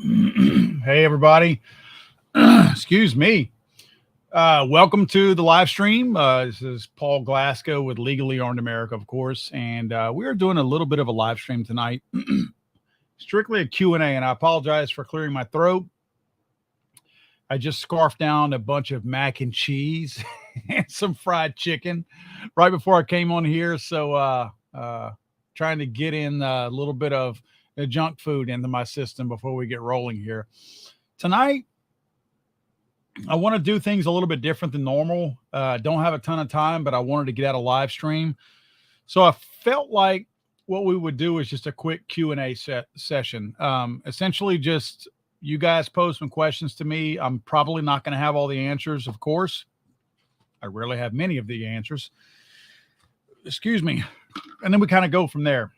Hey, everybody. Excuse me. Welcome to the live stream. This is Paul Glasgow with Legally Armed America, of course. And we are doing a little bit of a live stream tonight. Strictly a Q&A, and I apologize for clearing my throat. I just scarfed down a bunch of mac and cheese and some fried chicken right before I came on here. So, trying to get in a little bit of junk food into my system before we get rolling here. Tonight, I want to do things a little bit different than normal. Don't have a ton of time, but I wanted to get out a live stream. So I felt like what we would do is just a quick Q&A session. Essentially just you guys pose some questions to me. I'm probably not going to have all the answers, of course. I rarely have many of the answers. Excuse me. And then we kind of go from there.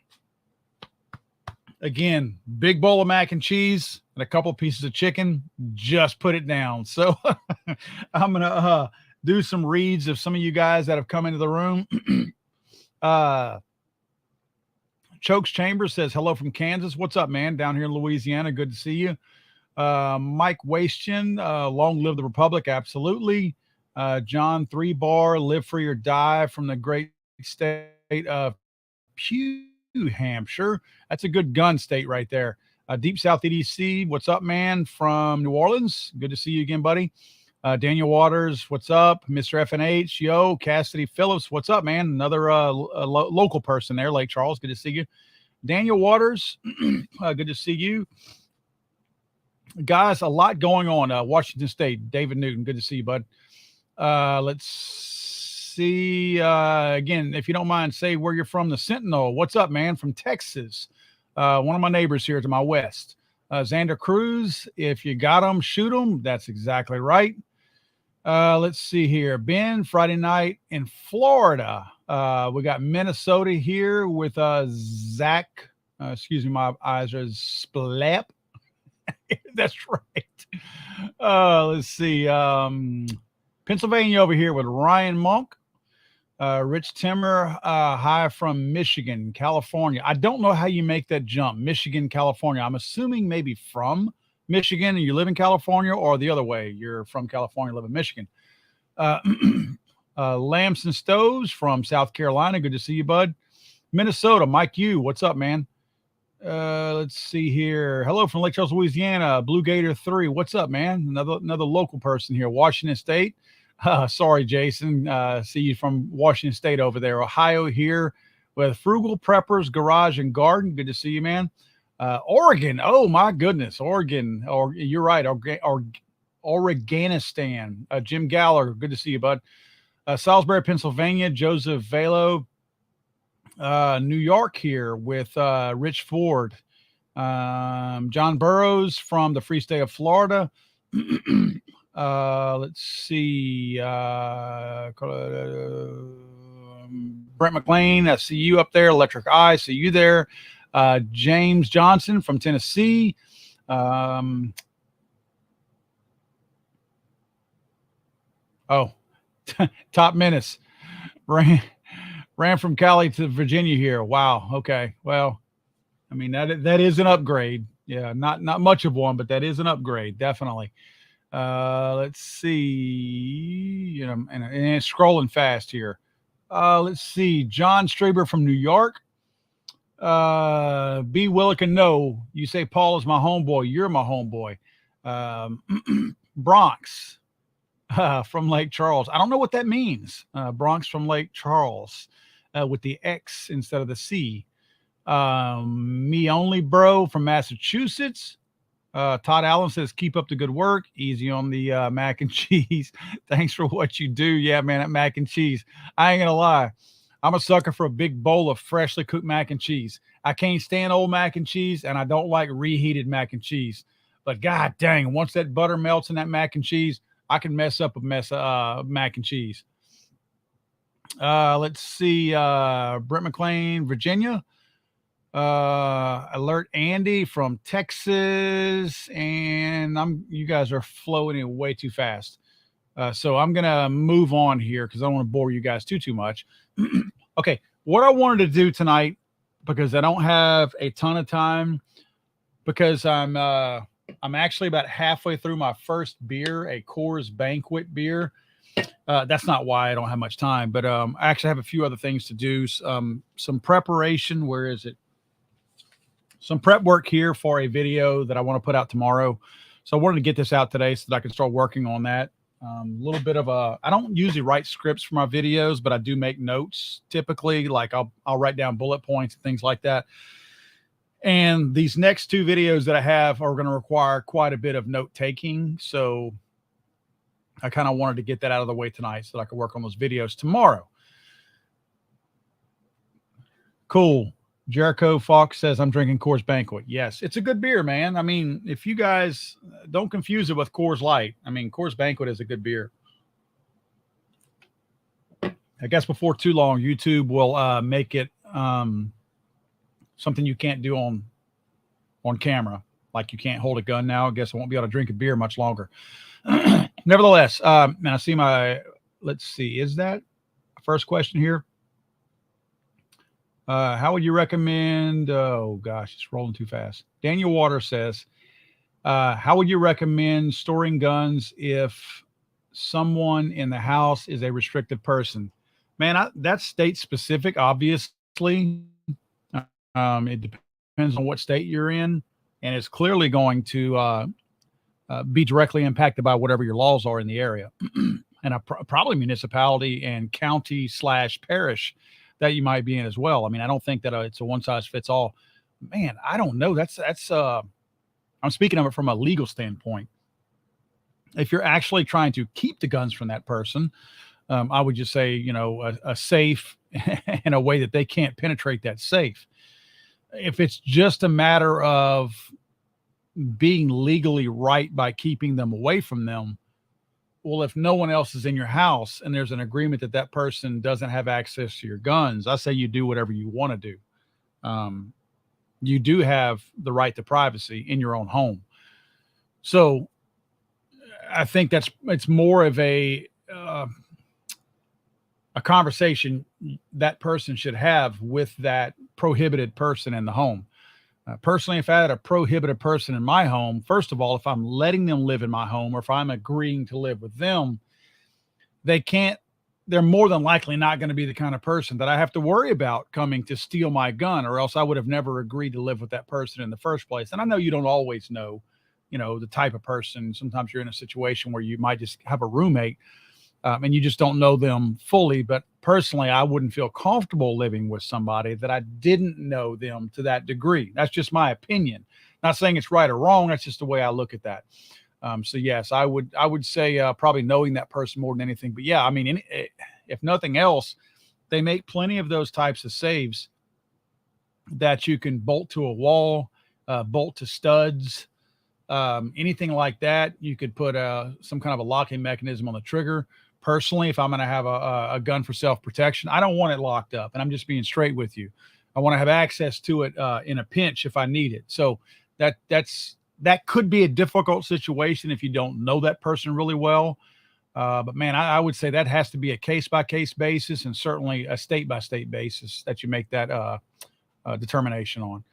Again, big bowl of mac and cheese and a couple pieces of chicken. Just put it down. So I'm going to do some reads of some of you guys that have come into the room. Chokes Chambers says, hello from Kansas. What's up, man? Down here in Louisiana. Good to see you. Mike Wastian, long live the Republic. Absolutely. John 3-Bar, live free or die, from the great state of New Hampshire. That's a good gun state right there. Deep South EDC, what's up, man? From New Orleans. Good to see you again, buddy. Daniel Waters, what's up? Mr. FNH, yo. Cassidy Phillips, what's up, man? Another local person there, Lake Charles. Good to see you. Daniel Waters, good to see you. Guys, a lot going on. Washington State, David Newton, good to see you, bud. Let's see. Again, if you don't mind, say where you're from. The Sentinel, what's up, man? From Texas. One of my neighbors here to my west. Xander Cruz, if you got them, shoot them. That's exactly right. Let's see here. Ben, Friday night in Florida. We got Minnesota here with Zach. Excuse me, my eyes are splap. That's right. Let's see. Pennsylvania over here with Ryan Monk. Rich Timmer, hi from Michigan, California. I don't know how you make that jump, Michigan, California. I'm assuming maybe from Michigan and you live in California, or the other way, you're from California, live in Michigan. Lamps and Stoves from South Carolina. Good to see you, bud. Minnesota, Mike Yu, what's up, man? Let's see here. Hello from Lake Charles, Louisiana. Blue Gator 3, what's up, man? Another local person here. Washington State. Sorry, Jason. See you from Washington State over there. Ohio here with Frugal Preppers Garage and Garden. Good to see you, man. Oregon. Oh, my goodness. Oregon. You're right. Oreganistan. Jim Gallagher. Good to see you, bud. Salisbury, Pennsylvania. Joseph Velo. New York here with Rich Ford. John Burrows from the Free State of Florida. Let's see. Brent McLean, I see you up there. Electric Eye, see you there. James Johnson from Tennessee. Top Menace. Ran from Cali to Virginia here. Wow. Okay. Well, I mean, that is an upgrade. Yeah, not much of one, but that is an upgrade, definitely. Let's see, and it's scrolling fast here. Let's see, John Straber from New York. B. Willican, no, you say Paul is my homeboy. You're my homeboy. Bronx from Lake Charles. I don't know what that means. Bronx from Lake Charles with the X instead of the C. Me only bro from Massachusetts. Todd Allen says, keep up the good work. Easy on the mac and cheese. Thanks for what you do. Yeah, man, that mac and cheese. I ain't going to lie. I'm a sucker for a big bowl of freshly cooked mac and cheese. I can't stand old mac and cheese, and I don't like reheated mac and cheese. But god dang, once that butter melts in that mac and cheese, I can mess up a mac and cheese. Let's see. Brent McLean, Virginia. Alert Andy from Texas, and you guys are flowing way too fast. So I'm gonna move on here because I don't want to bore you guys too much. Okay, what I wanted to do tonight, because I don't have a ton of time, because I'm I'm actually about halfway through my first beer, a Coors Banquet beer. That's not why I don't have much time, but I actually have a few other things to do. Some preparation. Where is it? Some prep work here for a video that I want to put out tomorrow. So I wanted to get this out today so that I can start working on that. A little bit of I don't usually write scripts for my videos, but I do make notes typically. Like I'll write down bullet points and things like that. And these next two videos that I have are going to require quite a bit of note taking. So I kind of wanted to get that out of the way tonight so that I could work on those videos tomorrow. Cool. Jericho Fox says, I'm drinking Coors Banquet. Yes, it's a good beer, man. I mean, if you guys don't confuse it with Coors Light, I mean, Coors Banquet is a good beer. I guess before too long, YouTube will make it something you can't do on camera. Like you can't hold a gun now. I guess I won't be able to drink a beer much longer. Nevertheless, and I see let's see, is that first question here? How would you recommend, oh gosh, it's rolling too fast. Daniel Water says, how would you recommend storing guns if someone in the house is a restricted person? Man, that's state specific, obviously. It depends on what state you're in, and it's clearly going to be directly impacted by whatever your laws are in the area. And probably municipality and county / parish that you might be in as well. I mean, I don't think that it's a one size fits all. Man, I don't know. That's I'm speaking of it from a legal standpoint. If you're actually trying to keep the guns from that person, I would just say, a safe in a way that they can't penetrate that safe. If it's just a matter of being legally right by keeping them away from them, well, if no one else is in your house and there's an agreement that that person doesn't have access to your guns, I say you do whatever you want to do. You do have the right to privacy in your own home. So I think it's more of a conversation that person should have with that prohibited person in the home. Personally, if I had a prohibited person in my home, first of all, if I'm letting them live in my home or if I'm agreeing to live with them, they're more than likely not going to be the kind of person that I have to worry about coming to steal my gun, or else I would have never agreed to live with that person in the first place. And I know you don't always know, the type of person. Sometimes you're in a situation where you might just have a roommate and you just don't know them fully. But personally, I wouldn't feel comfortable living with somebody that I didn't know them to that degree. That's just my opinion. Not saying it's right or wrong. That's just the way I look at that. So yes, I would say probably knowing that person more than anything. But yeah, I mean, if nothing else, they make plenty of those types of saves that you can bolt to a wall, bolt to studs, anything like that. You could put some kind of a locking mechanism on the trigger. Personally, if I'm going to have a gun for self-protection, I don't want it locked up. And I'm just being straight with you. I want to have access to it in a pinch if I need it. So that could be a difficult situation if you don't know that person really well. But man, I would say that has to be a case-by-case basis and certainly a state-by-state basis that you make that determination on.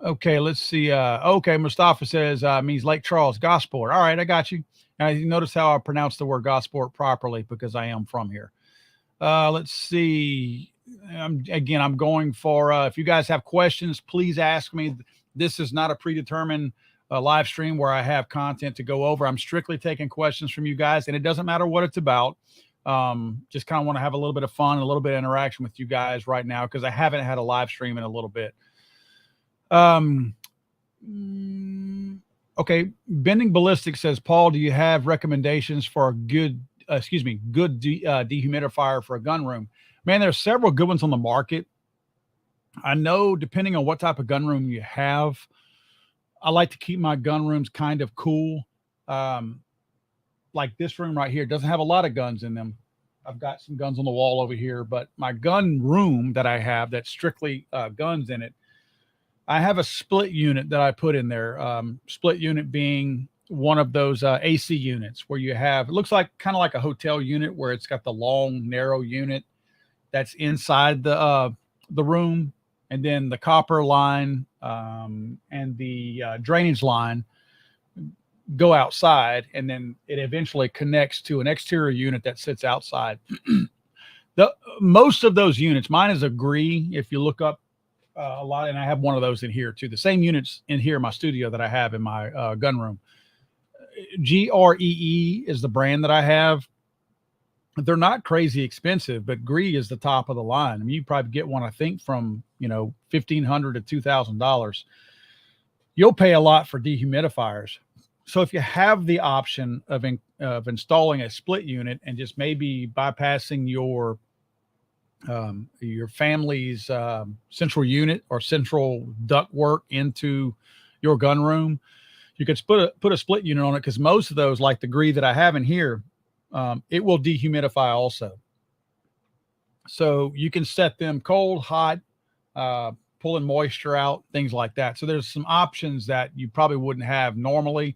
Okay, let's see. Okay, Mustafa says, means Lake Charles, Gosport. All right, I got you. Now, you notice how I pronounce the word Gosport properly because I am from here. Let's see. I'm going for, if you guys have questions, please ask me. This is not a predetermined live stream where I have content to go over. I'm strictly taking questions from you guys, and it doesn't matter what it's about. Just kind of want to have a little bit of fun, a little bit of interaction with you guys right now because I haven't had a live stream in a little bit. Okay. Bending Ballistic says, Paul, do you have recommendations for a good dehumidifier for a gun room? Man, there's several good ones on the market. I know depending on what type of gun room you have, I like to keep my gun rooms kind of cool. Like this room right here doesn't have a lot of guns in them. I've got some guns on the wall over here, but my gun room that I have that's strictly guns in it, I have a split unit that I put in there. Split unit being one of those AC units where you have, it looks like kind of like a hotel unit where it's got the long, narrow unit that's inside the room, and then the copper line and the drainage line go outside, and then it eventually connects to an exterior unit that sits outside. The most of those units, mine is a Gree. If you look up a lot, and I have one of those in here too. The same units in here in my studio that I have in my gun room. GREE is the brand that I have. They're not crazy expensive, but Gree is the top of the line. I mean, you probably get one, I think, from $1,500 to $2,000. You'll pay a lot for dehumidifiers. So if you have the option of installing a split unit and just maybe bypassing your family's central unit or central duct work into your gun room, you could put a split unit on it, because most of those, like the Gree that I have in here, it will dehumidify also. So you can set them cold, hot, pulling moisture out, things like that. So there's some options that you probably wouldn't have normally.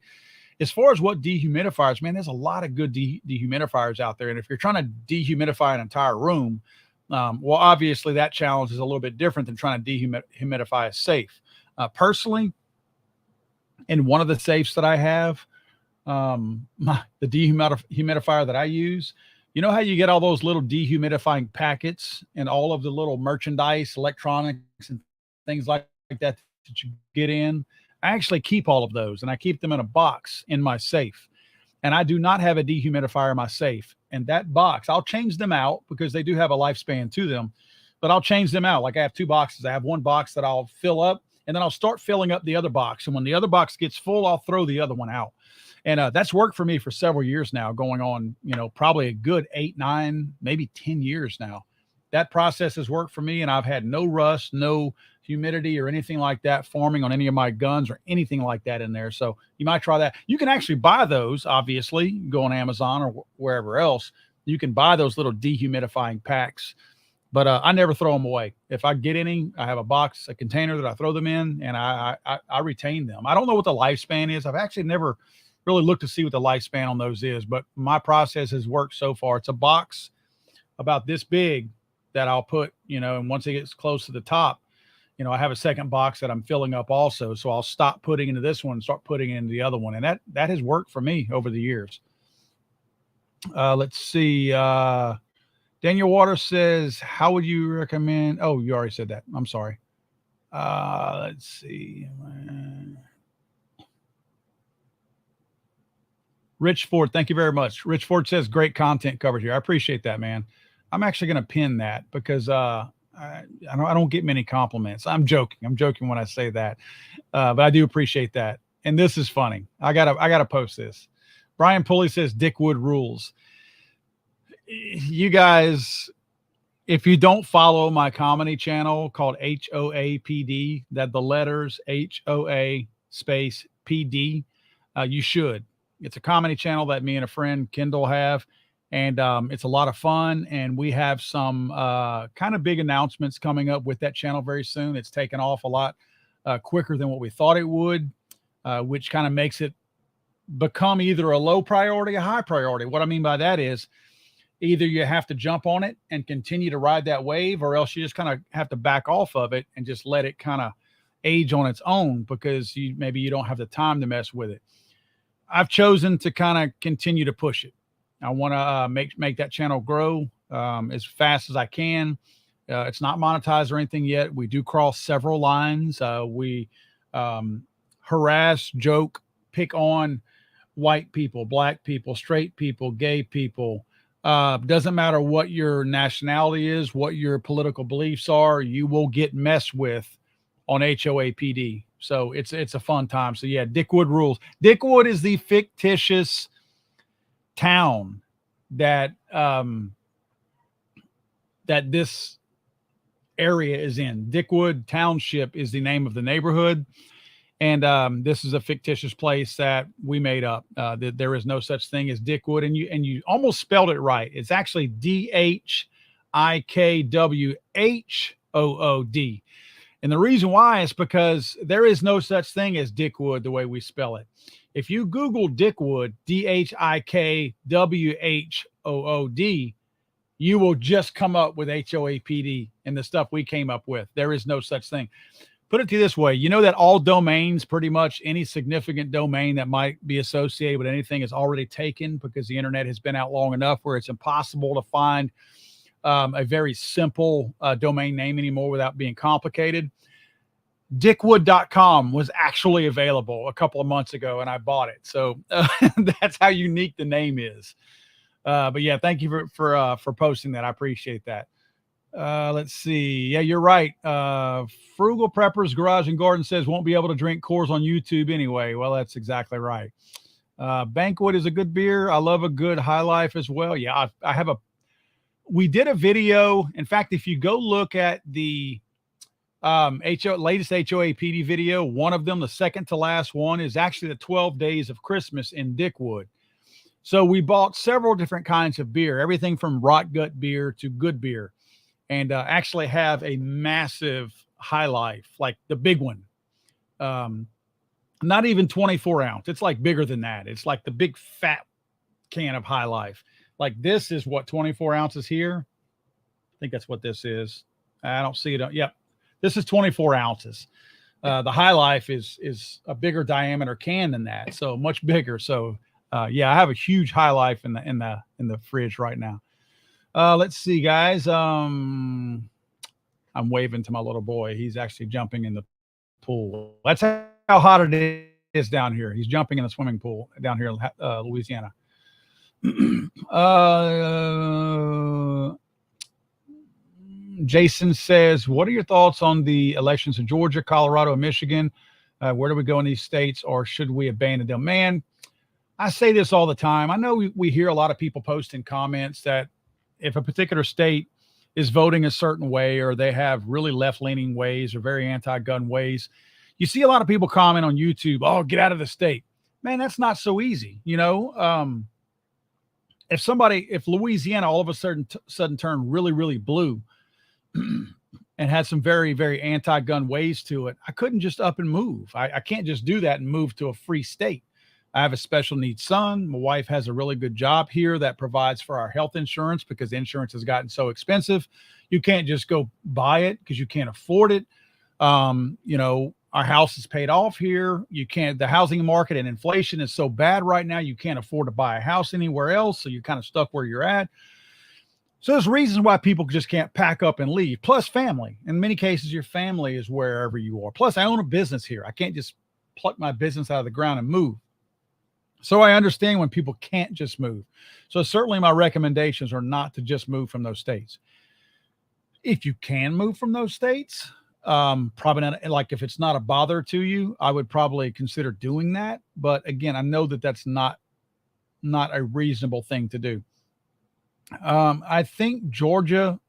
As far as what dehumidifiers, man, there's a lot of good dehumidifiers out there. And if you're trying to dehumidify an entire room, well, obviously that challenge is a little bit different than trying to dehumidify a safe. Personally, in one of the safes that I have, the dehumidifier that I use, you know how you get all those little dehumidifying packets and all of the little merchandise, electronics, and things like that that you get in? I actually keep all of those, and I keep them in a box in my safe. And I do not have a dehumidifier in my safe. And that box, I'll change them out because they do have a lifespan to them, but I'll change them out. Like I have two boxes. I have one box that I'll fill up, and then I'll start filling up the other box. And when the other box gets full, I'll throw the other one out. And that's worked for me for several years now, going on, probably a good 8, 9, maybe 10 years now. That process has worked for me, and I've had no rust, no humidity or anything like that forming on any of my guns or anything like that in there. So you might try that. You can actually buy those, obviously, go on Amazon or wherever else. You can buy those little dehumidifying packs, but I never throw them away. If I get any, I have a container that I throw them in, and I retain them. I don't know what the lifespan is. I've actually never really looked to see what the lifespan on those is, but my process has worked so far. It's a box about this big that I'll put, and once it gets close to the top, I have a second box that I'm filling up also. So I'll stop putting into this one and start putting into the other one. And that has worked for me over the years. Let's see. Daniel Waters says, how would you recommend? Oh, you already said that. I'm sorry. Let's see. Rich Ford, thank you very much. Rich Ford says, great content covered here. I appreciate that, man. I'm actually going to pin that because, I don't get many compliments. I'm joking. I'm joking when I say that. But I do appreciate that. And this is funny. I gotta post this. Brian Pulley says Dick Wood rules. You guys, if you don't follow my comedy channel called HOAPD, that the letters HOA space PD, you should. It's a comedy channel that me and a friend Kendall have. And it's a lot of fun, and we have some kind of big announcements coming up with that channel very soon. It's taken off a lot quicker than what we thought it would, which kind of makes it become either a low priority, a high priority. What I mean by that is either you have to jump on it and continue to ride that wave, or else you just kind of have to back off of it and just let it kind of age on its own because maybe you don't have the time to mess with it. I've chosen to kind of continue to push it. I want to make that channel grow as fast as I can. It's not monetized or anything yet. We do cross several lines. We harass, joke, pick on white people, black people, straight people, gay people. Doesn't matter what your nationality is, what your political beliefs are, you will get messed with on HOAPD. So it's a fun time. So yeah, Dick Wood rules. Dick Wood is the fictitious town that this area is in. Dickwood Township is the name of the neighborhood, and this is a fictitious place that we made up. There is no such thing as Dickwood, and you almost spelled it right. It's actually DHIKWHOOD, and the reason why is because there is no such thing as Dickwood the way we spell it. If you Google Dickwood, DHIKWHOOD, you will just come up with HOAPD and the stuff we came up with. There is no such thing. Put it to you this way, you know that all domains, pretty much any significant domain that might be associated with anything is already taken because the internet has been out long enough where it's impossible to find a very simple domain name anymore without being complicated. Dickwood.com was actually available a couple of months ago and I bought it. So that's how unique the name is. But yeah, thank you for posting that. I appreciate that. Let's see. Yeah, you're right. Frugal Preppers Garage and Garden says won't be able to drink Coors on YouTube anyway. Well, that's exactly right. Banquet is a good beer. I love a good High Life as well. Yeah, we did a video. In fact, if you go look at the latest HOAPD video, one of them, the second to last one, is actually the 12 Days of Christmas in Dickwood. So we bought several different kinds of beer, everything from rot gut beer to good beer. And actually have a massive High Life, like the big one. Not even 24 ounce. It's like bigger than that. It's like the big fat can of High Life. Like this is what, 24 ounces here? I think that's what this is. I don't see it. Yep. This is 24 ounces. The High Life is a bigger diameter can than that. So much bigger. So yeah, I have a huge High Life in the fridge right now. Let's see, guys. I'm waving to my little boy. He's actually jumping in the pool. That's how hot it is down here. He's jumping in the swimming pool down here in Louisiana. Jason says, what are your thoughts on the elections in Georgia, Colorado, and Michigan? Where do we go in these states, or should we abandon them? Man, I say this all the time. I know we hear a lot of people post in comments that if a particular state is voting a certain way, or they have really left-leaning ways or very anti-gun ways, you see a lot of people comment on YouTube, oh, get out of the state. Man, that's not so easy. You know, if Louisiana all of a sudden turned really, really blue and had some very, very anti-gun ways to it, I couldn't just up and move. I can't just do that and move to a free state. I have a special needs son. My wife has a really good job here that provides for our health insurance because insurance has gotten so expensive. You can't just go buy it because you can't afford it. You know, our house is paid off here. The housing market and inflation is so bad right now, you can't afford to buy a house anywhere else. So you're kind of stuck where you're at. So there's reasons why people just can't pack up and leave. Plus family. In many cases, your family is wherever you are. Plus I own a business here. I can't just pluck my business out of the ground and move. So I understand when people can't just move. So certainly my recommendations are not to just move from those states. If you can move from those states, probably not, like if it's not a bother to you, I would probably consider doing that. But again, I know that that's not a reasonable thing to do. I think Georgia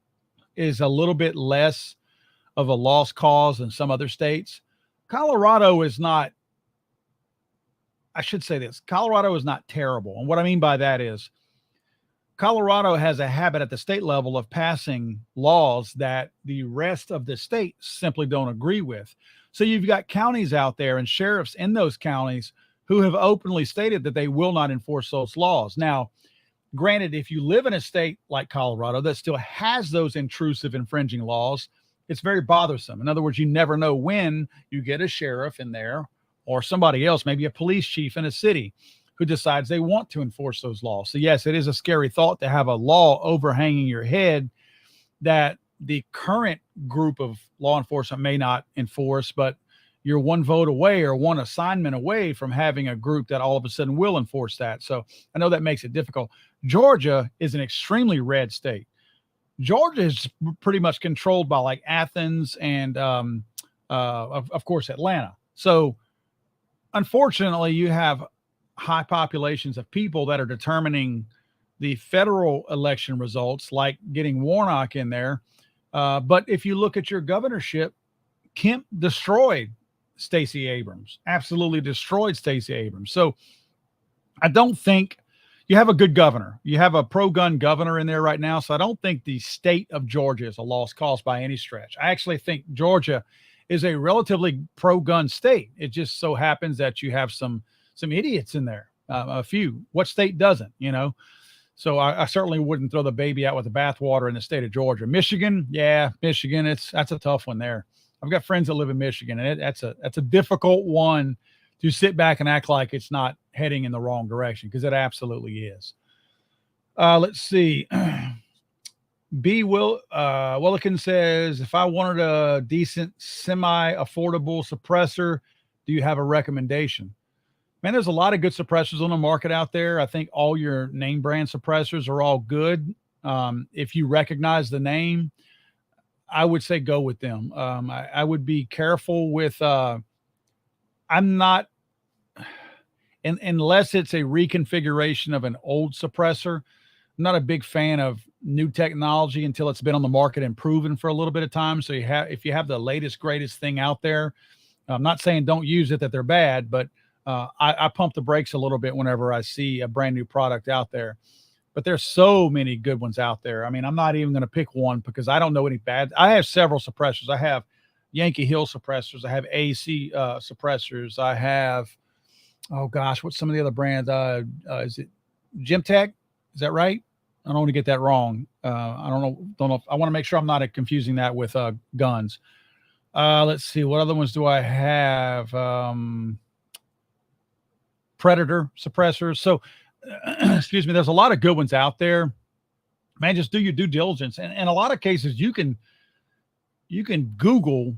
is a little bit less of a lost cause than some other states. Colorado is not, I should say this, Colorado is not terrible. And what I mean by that is Colorado has a habit at the state level of passing laws that the rest of the state simply don't agree with. So you've got counties out there and sheriffs in those counties who have openly stated that they will not enforce those laws. Now, granted, if you live in a state like Colorado that still has those intrusive, infringing laws, it's very bothersome. In other words, you never know when you get a sheriff in there or somebody else, maybe a police chief in a city, who decides they want to enforce those laws. So yes, it is a scary thought to have a law overhanging your head that the current group of law enforcement may not enforce, but you're one vote away or one assignment away from having a group that all of a sudden will enforce that. So I know that makes it difficult. Georgia is an extremely red state. Georgia is pretty much controlled by like Athens and of course Atlanta. So unfortunately, you have high populations of people that are determining the federal election results, like getting Warnock in there. But if you look at your governorship, Kemp destroyed Stacey Abrams, absolutely destroyed Stacey Abrams. So I don't think you have a good governor. You have a pro-gun governor in there right now. So I don't think the state of Georgia is a lost cause by any stretch. I actually think Georgia is a relatively pro-gun state. It just so happens that you have some idiots in there, a few. What state doesn't, you know? So I certainly wouldn't throw the baby out with the bathwater in the state of Georgia. Michigan, yeah, Michigan, that's a tough one there. I've got friends that live in Michigan, and that's a difficult one to sit back and act like it's not heading in the wrong direction, because it absolutely is. Let's see. Willikin says, if I wanted a decent semi-affordable suppressor, do you have a recommendation? Man, there's a lot of good suppressors on the market out there. I think all your name brand suppressors are all good. If you recognize the name, I would say go with them. I would be careful with, I'm not, unless it's a reconfiguration of an old suppressor. I'm not a big fan of new technology until it's been on the market and proven for a little bit of time. So if you have the latest, greatest thing out there, I'm not saying don't use it, that they're bad, but I pump the brakes a little bit whenever I see a brand new product out there. But there's so many good ones out there. I mean, I'm not even going to pick one because I don't know any bad. I have several suppressors. I have Yankee Hill suppressors. I have AC suppressors. I have, oh gosh, what's some of the other brands? Is it Gemtech? Is that right? I don't want to get that wrong. I don't know. I want to make sure I'm not confusing that with guns. Let's see. What other ones do I have? Predator suppressors. So, excuse me, there's a lot of good ones out there. Man, just do your due diligence. And in a lot of cases, you can Google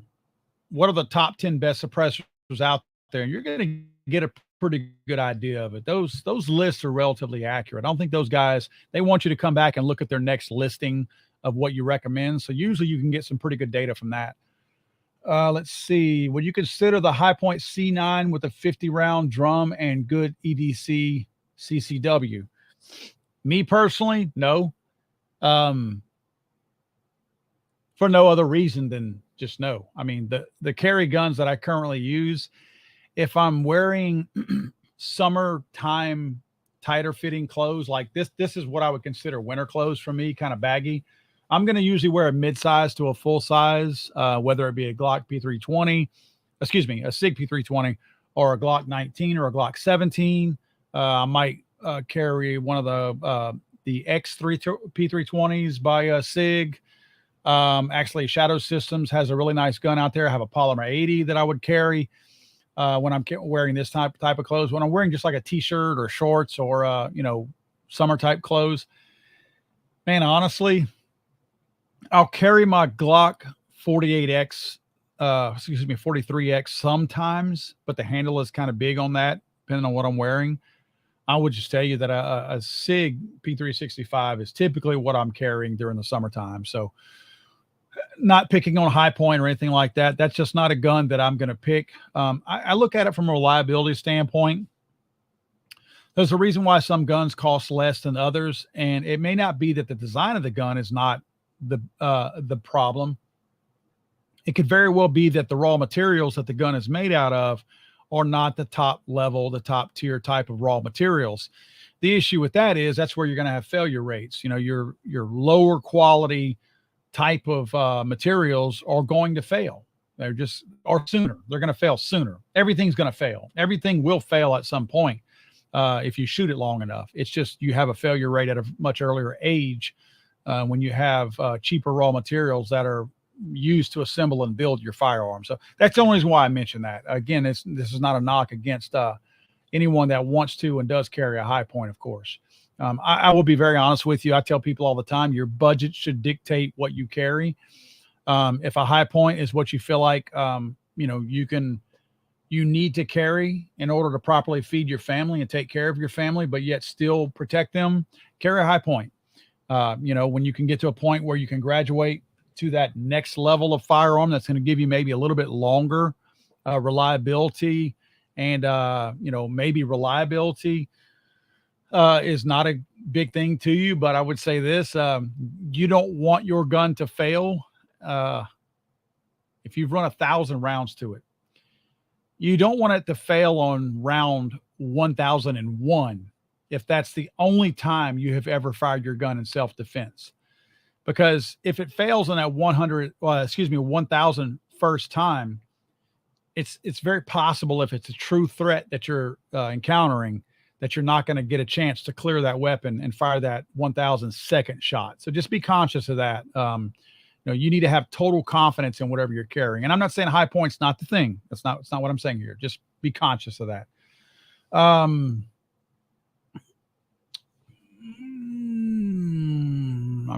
what are the top 10 best suppressors out there, and you're going to get a pretty good idea of it. Those lists are relatively accurate. I don't think those guys, they want you to come back and look at their next listing of what you recommend. So usually you can get some pretty good data from that. Let's see. Would you consider the High Point C9 with a 50 round drum and good EDC CCW? Me personally, no. For no other reason than just no. I mean, the carry guns that I currently use, if I'm wearing summertime tighter fitting clothes like this is what I would consider winter clothes for me, kind of baggy. I'm going to usually wear a mid-size to a full size, whether it be a Glock P320, a SIG P320, or a Glock 19 or a Glock 17. I might carry one of the X3 P320s by SIG. Actually, Shadow Systems has a really nice gun out there. I have a Polymer 80 that I would carry when I'm wearing this type of clothes. When I'm wearing just like a t-shirt or shorts or summer type clothes, man, honestly, I'll carry my Glock 48X, 43X sometimes, but the handle is kind of big on that, depending on what I'm wearing. I would just tell you that a SIG P365 is typically what I'm carrying during the summertime. So not picking on High Point or anything like that. That's just not a gun that I'm going to pick. I look at it from a reliability standpoint. There's a reason why some guns cost less than others, and it may not be that the design of the gun is not the problem. It could very well be that the raw materials that the gun is made out of are not the top level, the top tier type of raw materials. The issue with that is that's where you're going to have failure rates. Your lower quality type of materials are going to fail. They're going to fail sooner. Everything's going to fail. Everything will fail at some point if you shoot it long enough. It's just you have a failure rate at a much earlier age when you have cheaper raw materials that are used to assemble and build your firearm. So that's the only reason why I mentioned that. Again, this is not a knock against anyone that wants to and does carry a High Point, of course. I will be very honest with you. I tell people all the time, your budget should dictate what you carry. If a High Point is what you feel like, you need to carry in order to properly feed your family and take care of your family, but yet still protect them, carry a High Point. When you can get to a point where you can graduate to that next level of firearm, that's going to give you maybe a little bit longer reliability, and maybe reliability is not a big thing to you. But I would say this: you don't want your gun to fail. If you've run 1,000 rounds to it, you don't want it to fail on round 1,001 if that's the only time you have ever fired your gun in self-defense. Because if it fails on that 1,000 first time, it's very possible, if it's a true threat that you're encountering, that you're not going to get a chance to clear that weapon and fire that 1,000 second shot. So just be conscious of that. You need to have total confidence in whatever you're carrying. And I'm not saying high point's not the thing. That's not what I'm saying here. Just be conscious of that. I'm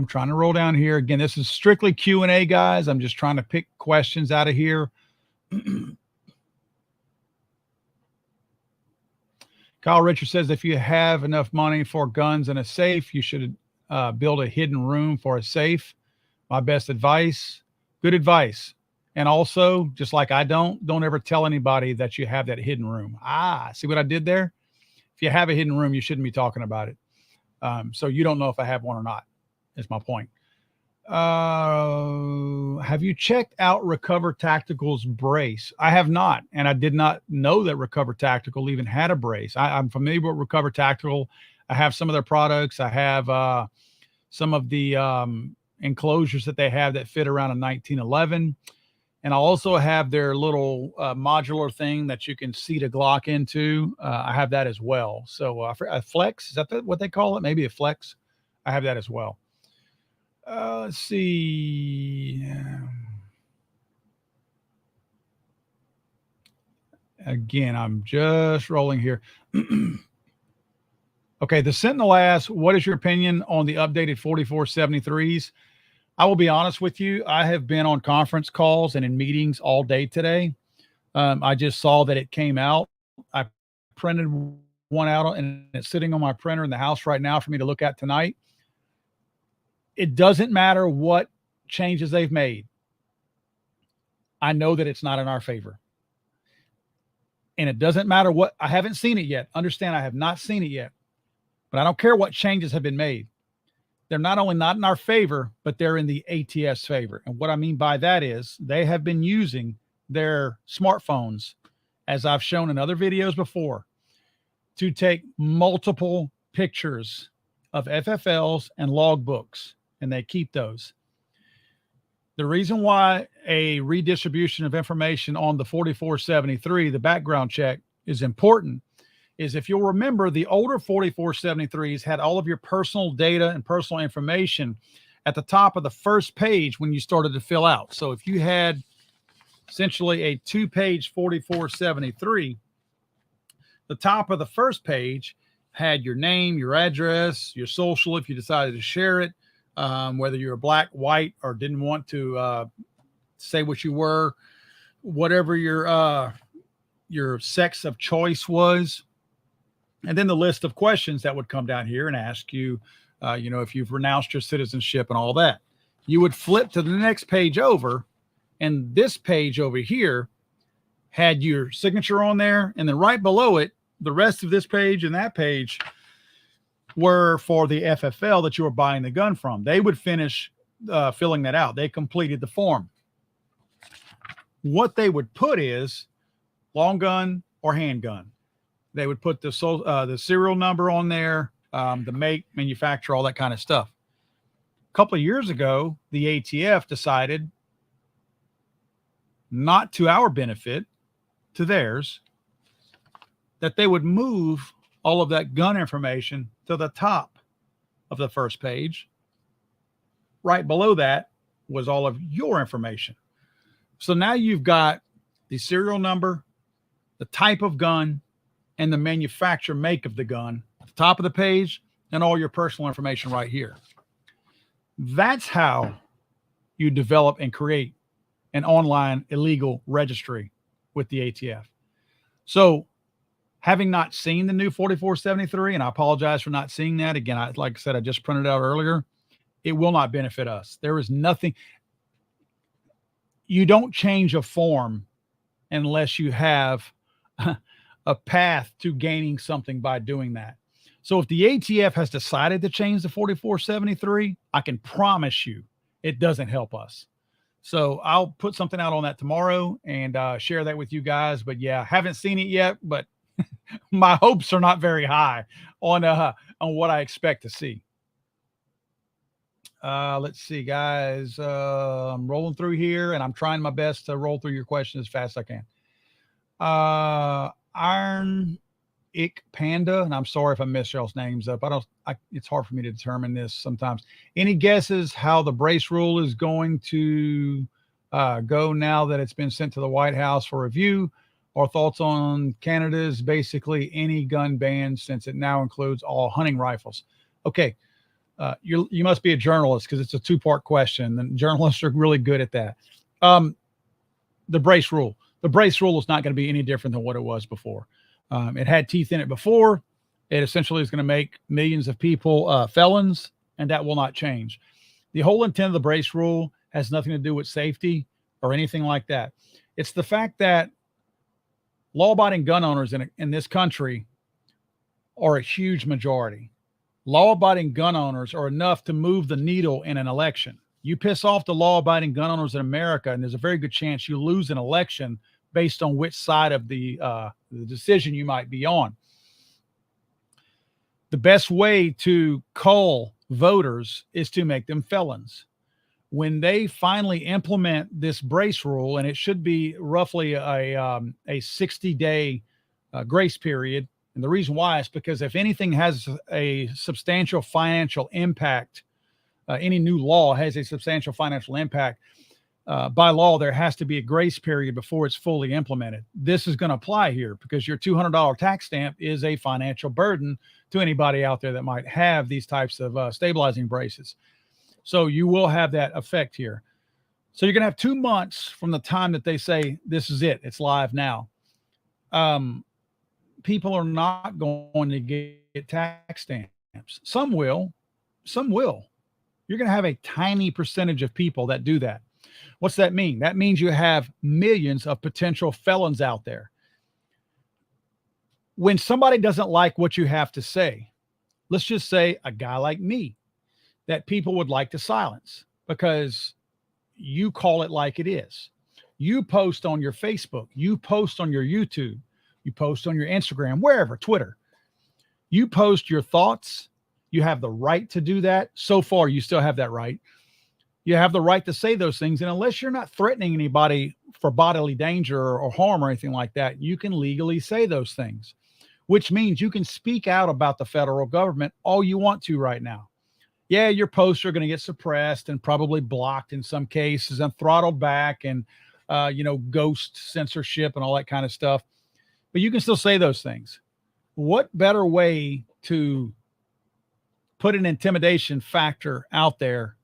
trying to roll down here. Again, this is strictly Q&A, guys. I'm just trying to pick questions out of here. Kyle Richard says, if you have enough money for guns and a safe, you should build a hidden room for a safe. My best advice, good advice. And also, just like I don't ever tell anybody that you have that hidden room. See what I did there? If you have a hidden room, you shouldn't be talking about it. So you don't know if I have one or not, is my point. Have you checked out Recover Tactical's brace? I have not, and I did not know that Recover Tactical even had a brace. I'm familiar with Recover Tactical. I have some of their products. I have some of the enclosures that they have that fit around a 1911. And I also have their little modular thing that you can seat a Glock into. I have that as well. So a Flex, is that what they call it? Maybe a Flex. I have that as well. Let's see. Again, I'm just rolling here. Okay, the Sentinel asks, what is your opinion on the updated 4473s? I will be honest with you. I have been on conference calls and in meetings all day today. I just saw that it came out. I printed one out and it's sitting on my printer in the house right now for me to look at tonight. It doesn't matter what changes they've made. I know that it's not in our favor. And it doesn't matter what, I haven't seen it yet. Understand, I have not seen it yet. But I don't care what changes have been made. They're not only not in our favor, but they're in the ATF's favor. And what I mean by that is they have been using their smartphones, as I've shown in other videos before, to take multiple pictures of FFLs and logbooks, and they keep those. The reason why a redistribution of information on the 4473, the background check, is important is if you'll remember, the older 4473s had all of your personal data and personal information at the top of the first page when you started to fill out. So if you had essentially a 2-page 4473, the top of the first page had your name, your address, your social if you decided to share it, whether you're black, white, or didn't want to say what you were, whatever your sex of choice was. And then the list of questions that would come down here and ask you, if you've renounced your citizenship and all that. You would flip to the next page over, and this page over here had your signature on there. And then right below it, the rest of this page and that page were for the FFL that you were buying the gun from. They would finish filling that out. They completed the form. What they would put is long gun or handgun. They would put the serial number on there, the make, manufacturer, all that kind of stuff. A couple of years ago, the ATF decided, not to our benefit, to theirs, that they would move all of that gun information to the top of the first page. Right below that was all of your information. So now you've got the serial number, the type of gun, and the manufacturer make of the gun at the top of the page, and all your personal information right here. That's how you develop and create an online illegal registry with the ATF. So having not seen the new 4473, and I apologize for not seeing that. Again, like I said, I just printed it out earlier. It will not benefit us. There is nothing. You don't change a form unless you have a path to gaining something by doing that. So if the ATF has decided to change the 4473, I can promise you it doesn't help us. So I'll put something out on that tomorrow and share that with you guys. But yeah, haven't seen it yet, but my hopes are not very high on what I expect to see. Let's see, guys. I'm rolling through here, and I'm trying my best to roll through your questions as fast as I can. Iron Ik Panda, and I'm sorry if I messed y'all's names up. It's hard for me to determine this sometimes. Any guesses how the brace rule is going to go now that it's been sent to the White House for review? Or thoughts on Canada's basically any gun ban since it now includes all hunting rifles? Okay, you must be a journalist because it's a two-part question, and journalists are really good at that. The brace rule. The brace rule is not going to be any different than what it was before. It had teeth in it before. It essentially is going to make millions of people felons, and that will not change. The whole intent of the brace rule has nothing to do with safety or anything like that. It's the fact that law-abiding gun owners in this country are a huge majority. Law-abiding gun owners are enough to move the needle in an election. You piss off the law-abiding gun owners in America, and there's a very good chance you lose an election based on which side of the decision you might be on. The best way to cull voters is to make them felons. When they finally implement this brace rule, and it should be roughly a 60-day grace period, and the reason why is because if anything has a substantial financial impact, any new law has a substantial financial impact, by law, there has to be a grace period before it's fully implemented. This is going to apply here because your $200 tax stamp is a financial burden to anybody out there that might have these types of stabilizing braces. So you will have that effect here. So you're going to have 2 months from the time that they say, this is it, it's live now. People are not going to get tax stamps. Some will. You're going to have a tiny percentage of people that do that. What's that mean? That means you have millions of potential felons out there. When somebody doesn't like what you have to say, let's just say a guy like me, that people would like to silence because you call it like it is. You post on your Facebook, you post on your YouTube, you post on your Instagram, wherever, Twitter. You post your thoughts. You have the right to do that. So far, you still have that right. You have the right to say those things. And unless you're not threatening anybody for bodily danger or harm or anything like that, you can legally say those things, which means you can speak out about the federal government all you want to right now. Yeah, your posts are going to get suppressed and probably blocked in some cases and throttled back and, ghost censorship and all that kind of stuff. But you can still say those things. What better way to put an intimidation factor out there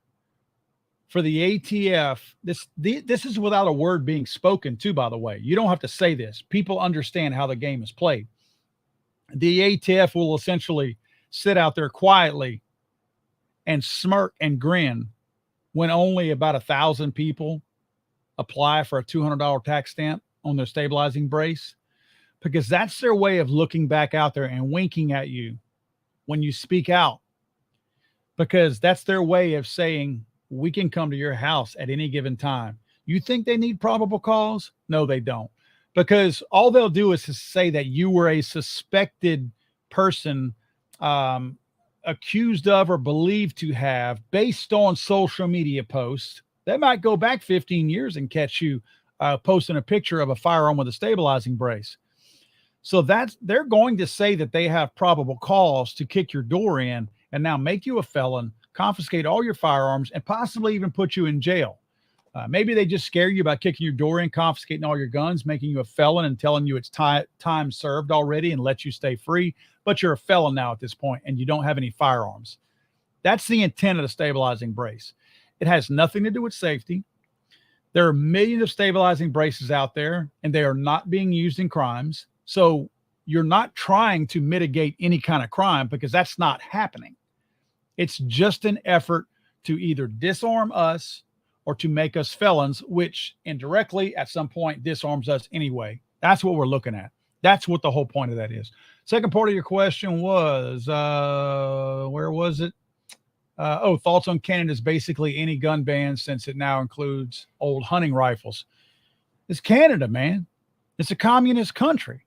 for the ATF? This is without a word being spoken too, by the way. You don't have to say this. People understand how the game is played. The ATF will essentially sit out there quietly and smirk and grin when only about 1,000 people apply for a $200 tax stamp on their stabilizing brace, because that's their way of looking back out there and winking at you when you speak out, because that's their way of saying, we can come to your house at any given time. You think they need probable cause? No, they don't, because all they'll do is to say that you were a suspected person, accused of or believed to have, based on social media posts. That might go back 15 years and catch you posting a picture of a firearm with a stabilizing brace. So they're going to say that they have probable cause to kick your door in and now make you a felon, confiscate all your firearms, and possibly even put you in jail. Maybe they just scare you by kicking your door in, confiscating all your guns, making you a felon and telling you it's time served already and let you stay free. But you're a felon now at this point and you don't have any firearms. That's the intent of the stabilizing brace. It has nothing to do with safety. There are millions of stabilizing braces out there and they are not being used in crimes. So you're not trying to mitigate any kind of crime because that's not happening. It's just an effort to either disarm us or to make us felons, which indirectly at some point disarms us anyway. That's what we're looking at. That's what the whole point of that is. Second part of your question was, where was it? Thoughts on Canada's basically any gun ban since it now includes old hunting rifles. It's Canada, man. It's a communist country.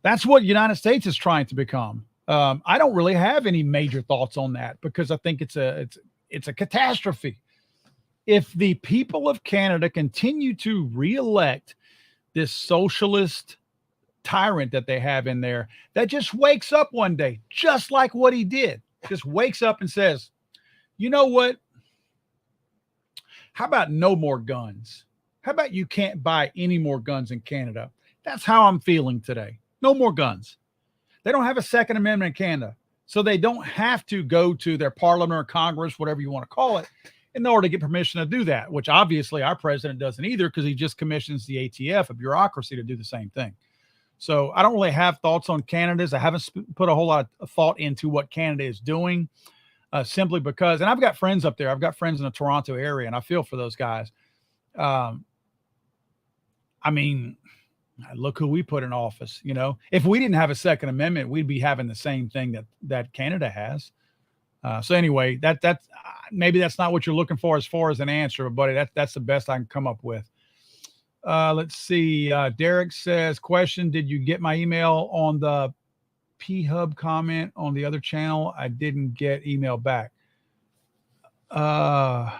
That's what the United States is trying to become. I don't really have any major thoughts on that because I think it's a catastrophe. If the people of Canada continue to re-elect this socialist tyrant that they have in there that just wakes up one day, just like what he did, just wakes up and says, you know what? How about no more guns? How about you can't buy any more guns in Canada? That's how I'm feeling today. No more guns. They don't have a Second Amendment in Canada, so they don't have to go to their parliament or Congress, whatever you want to call it, in order to get permission to do that, which obviously our president doesn't either because he just commissions the ATF, a bureaucracy, to do the same thing. So I don't really have thoughts on Canada's. I haven't put a whole lot of thought into what Canada is doing, simply because, and I've got friends up there. I've got friends in the Toronto area, and I feel for those guys. I mean, look who we put in office. You know, if we didn't have a Second Amendment, we'd be having the same thing that Canada has. So anyway, that's maybe that's not what you're looking for as far as an answer, but that's the best I can come up with. Let's see. Derek says, question, did you get my email on the P-Hub comment on the other channel? I didn't get email back. I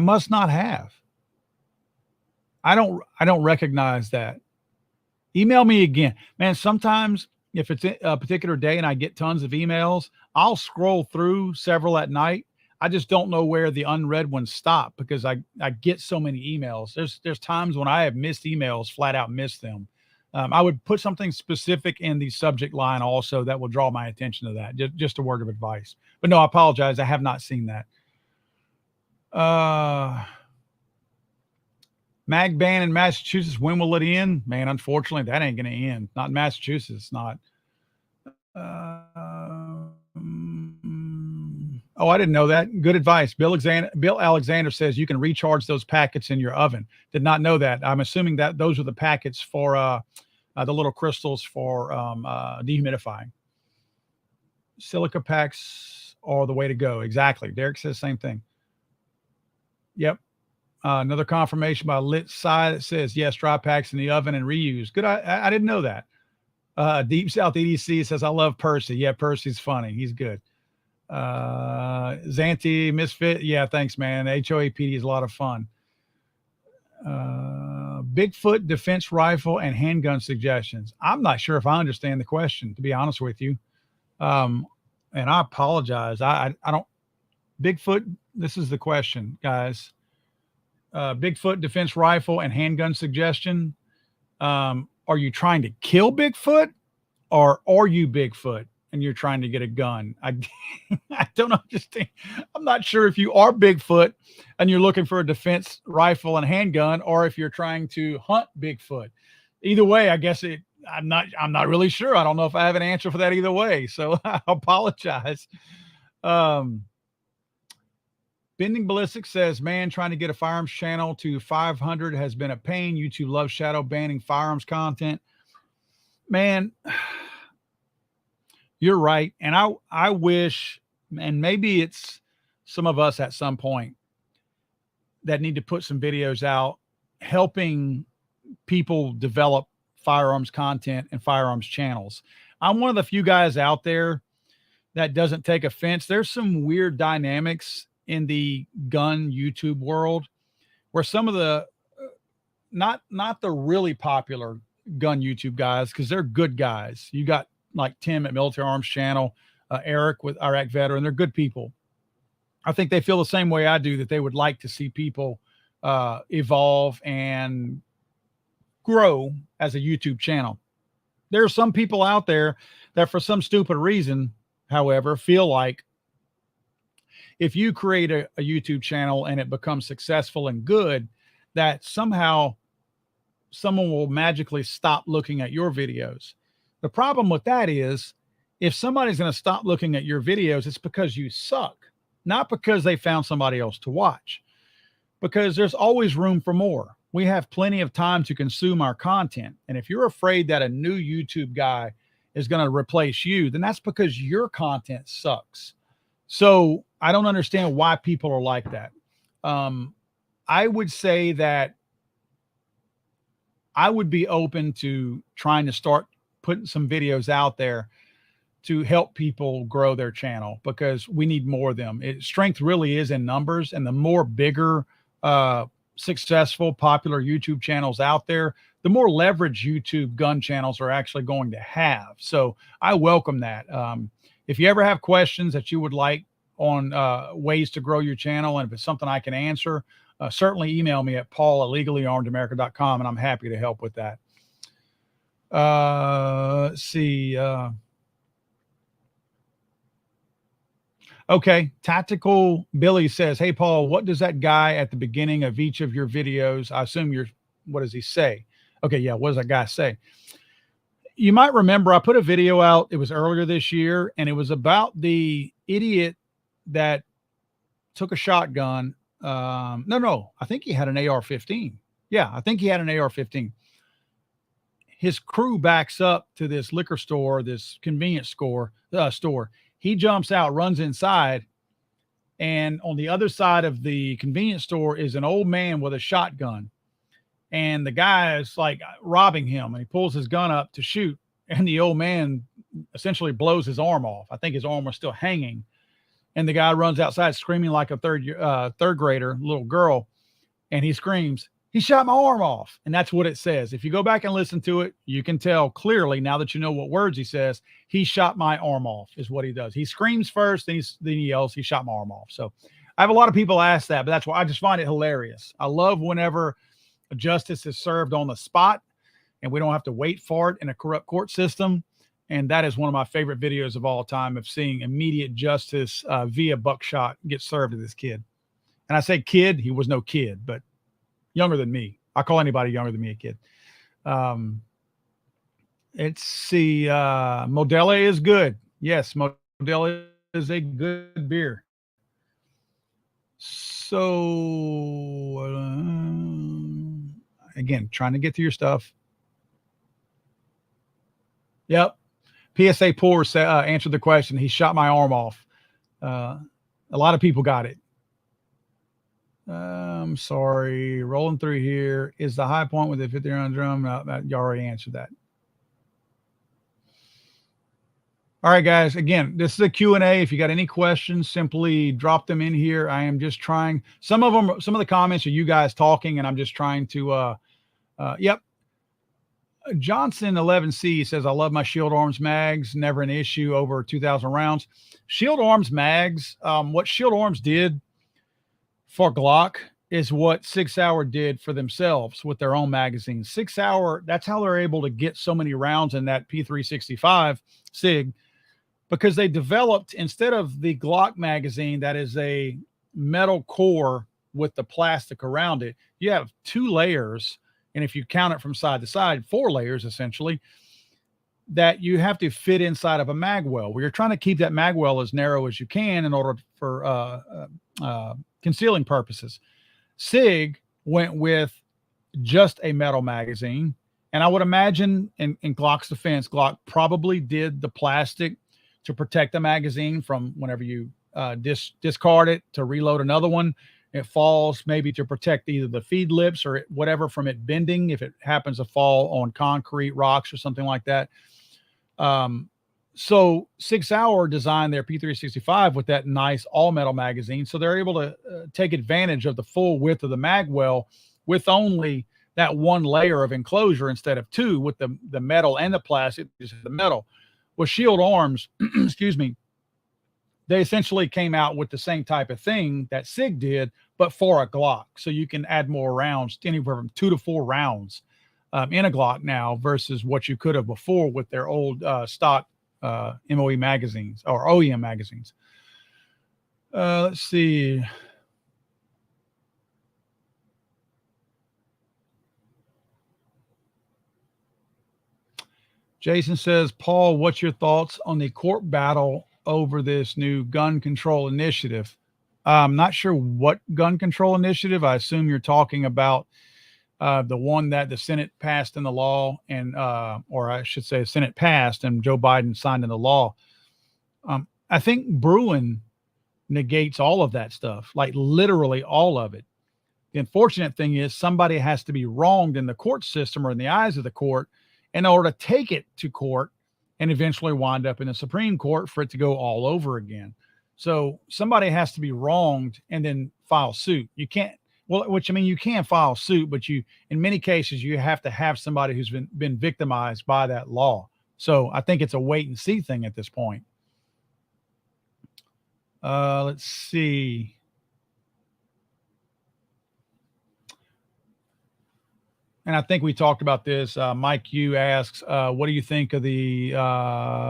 must not have. I don't recognize that. Email me again. Man, sometimes if it's a particular day and I get tons of emails, I'll scroll through several at night. I just don't know where the unread ones stop because I get so many emails. There's times when I have missed emails, flat out missed them. I would put something specific in the subject line also that will draw my attention to that. Just a word of advice. But no, I apologize. I have not seen that. Mag ban in Massachusetts, when will it end? Man, unfortunately, that ain't going to end. Not in Massachusetts, not. Oh, I didn't know that. Good advice. Bill Alexander says you can recharge those packets in your oven. Did not know that. I'm assuming that those are the packets for the little crystals for dehumidifying. Silica packs are the way to go. Exactly. Derek says same thing. Yep. Another confirmation by Lit Side that says, yes, dry packs in the oven and reuse. Good. I didn't know that. Deep South EDC says, I love Percy. Yeah, Percy's funny. He's good. Zanti Misfit. Yeah, thanks, man. HOAPD is a lot of fun. Bigfoot defense rifle and handgun suggestions. I'm not sure if I understand the question, to be honest with you. And I apologize. I don't. Bigfoot, this is the question, guys. Bigfoot defense rifle and handgun suggestion. Are you trying to kill Bigfoot, or are you Bigfoot and you're trying to get a gun? I don't understand. I'm not sure if you are Bigfoot and you're looking for a defense rifle and handgun, or if you're trying to hunt Bigfoot. Either way, I guess I'm not really sure. I don't know if I have an answer for that either way. So I apologize. Bending Ballistic says, man, trying to get a firearms channel to 500 has been a pain. YouTube loves shadow banning firearms content. Man, you're right. And I wish, and maybe it's some of us at some point that need to put some videos out helping people develop firearms content and firearms channels. I'm one of the few guys out there that doesn't take offense. There's some weird dynamics in the gun YouTube world where some of the not the really popular gun YouTube guys, because they're good guys. You got like Tim at Military Arms Channel, Eric with Iraq Veteran. They're good people. I think they feel the same way I do, that they would like to see people evolve and grow as a YouTube channel. There are some people out there that for some stupid reason, however, feel like if you create a YouTube channel and it becomes successful and good, that somehow someone will magically stop looking at your videos. The problem with that is, if somebody's going to stop looking at your videos, it's because you suck, not because they found somebody else to watch, because there's always room for more. We have plenty of time to consume our content. And if you're afraid that a new YouTube guy is going to replace you, then that's because your content sucks. So I don't understand why people are like that. I would say that I would be open to trying to start putting some videos out there to help people grow their channel, because we need more of them. Strength really is in numbers, and the more bigger, successful, popular YouTube channels out there, the more leverage YouTube gun channels are actually going to have. So I welcome that. If you ever have questions that you would like on ways to grow your channel, and if it's something I can answer, certainly email me at paul@legallyarmedamerica.com, and I'm happy to help with that. Let's see. Okay. Tactical Billy says, hey, Paul, what does that guy at the beginning of each of your videos? I assume what does he say? Okay. Yeah. What does that guy say? You might remember I put a video out. It was earlier this year, and it was about the idiot that took a shotgun. No, I think he had an AR-15. Yeah. I think he had an AR-15. His crew backs up to this liquor store, this convenience store. He jumps out, runs inside, and on the other side of the convenience store is an old man with a shotgun. And the guy is like robbing him, and he pulls his gun up to shoot, and the old man essentially blows his arm off. I think his arm was still hanging. And the guy runs outside screaming like a third grader, little girl, and he screams, he shot my arm off. And that's what it says. If you go back and listen to it, you can tell clearly, now that you know what words he says, he shot my arm off is what he does. He screams first, then he yells, he shot my arm off. So I have a lot of people ask that, but that's why I just find it hilarious. I love whenever justice is served on the spot and we don't have to wait for it in a corrupt court system. And that is one of my favorite videos of all time, of seeing immediate justice via buckshot get served to this kid. And I say kid, he was no kid, but younger than me. I call anybody younger than me a kid. Let's see. Modelo is good. Yes, Modelo is a good beer. So, again, trying to get to your stuff. Yep. PSA Poor answered the question. He shot my arm off. A lot of people got it. I'm sorry. Rolling through here. Is the high point with the 50 round drum? You already answered that. All right, guys. Again, this is a Q&A. If you got any questions, simply drop them in here. I am just trying. Some of the comments are you guys talking, and I'm just trying to. Yep. Johnson 11C says, I love my Shield Arms mags. Never an issue over 2,000 rounds. Shield Arms mags. What Shield Arms did for Glock is what Sig Sauer did for themselves with their own magazines. Sig Sauer, that's how they're able to get so many rounds in that P365 Sig, because they developed, instead of the Glock magazine that is a metal core with the plastic around it, you have 2 layers. And if you count it from side to side, 4 layers essentially, that you have to fit inside of a mag well, where you're trying to keep that mag well as narrow as you can in order for concealing purposes. Sig went with just a metal magazine. And I would imagine in Glock's defense, Glock probably did the plastic to protect the magazine from whenever you discard it to reload another one. It falls maybe to protect either the feed lips or whatever from it bending, if it happens to fall on concrete, rocks, or something like that. So Sig Sauer designed their P365 with that nice all metal magazine. So they're able to take advantage of the full width of the mag well with only that 1 layer of enclosure instead of 2 with the metal and the plastic, the metal. With Shield Arms, excuse me, they essentially came out with the same type of thing that Sig did, but for a Glock. So you can add more rounds, anywhere from 2 to 4 rounds in a Glock now versus what you could have before with their old stock MOE magazines or OEM magazines. Let's see. Jason says, Paul, what's your thoughts on the court battle over this new gun control initiative? I'm not sure what gun control initiative. I assume you're talking about the one that the Senate passed in the law, and or I should say the Senate passed and Joe Biden signed into law. I think Bruin negates all of that stuff, like literally all of it. The unfortunate thing is somebody has to be wronged in the court system or in the eyes of the court in order to take it to court and eventually wind up in the Supreme Court for it to go all over again. So somebody has to be wronged and then file suit. You can't, Well, which I mean, you can file suit, but in many cases, you have to have somebody who's been victimized by that law. So I think it's a wait and see thing at this point. Let's see. And I think we talked about this. Mike Yu asks, what do you think of the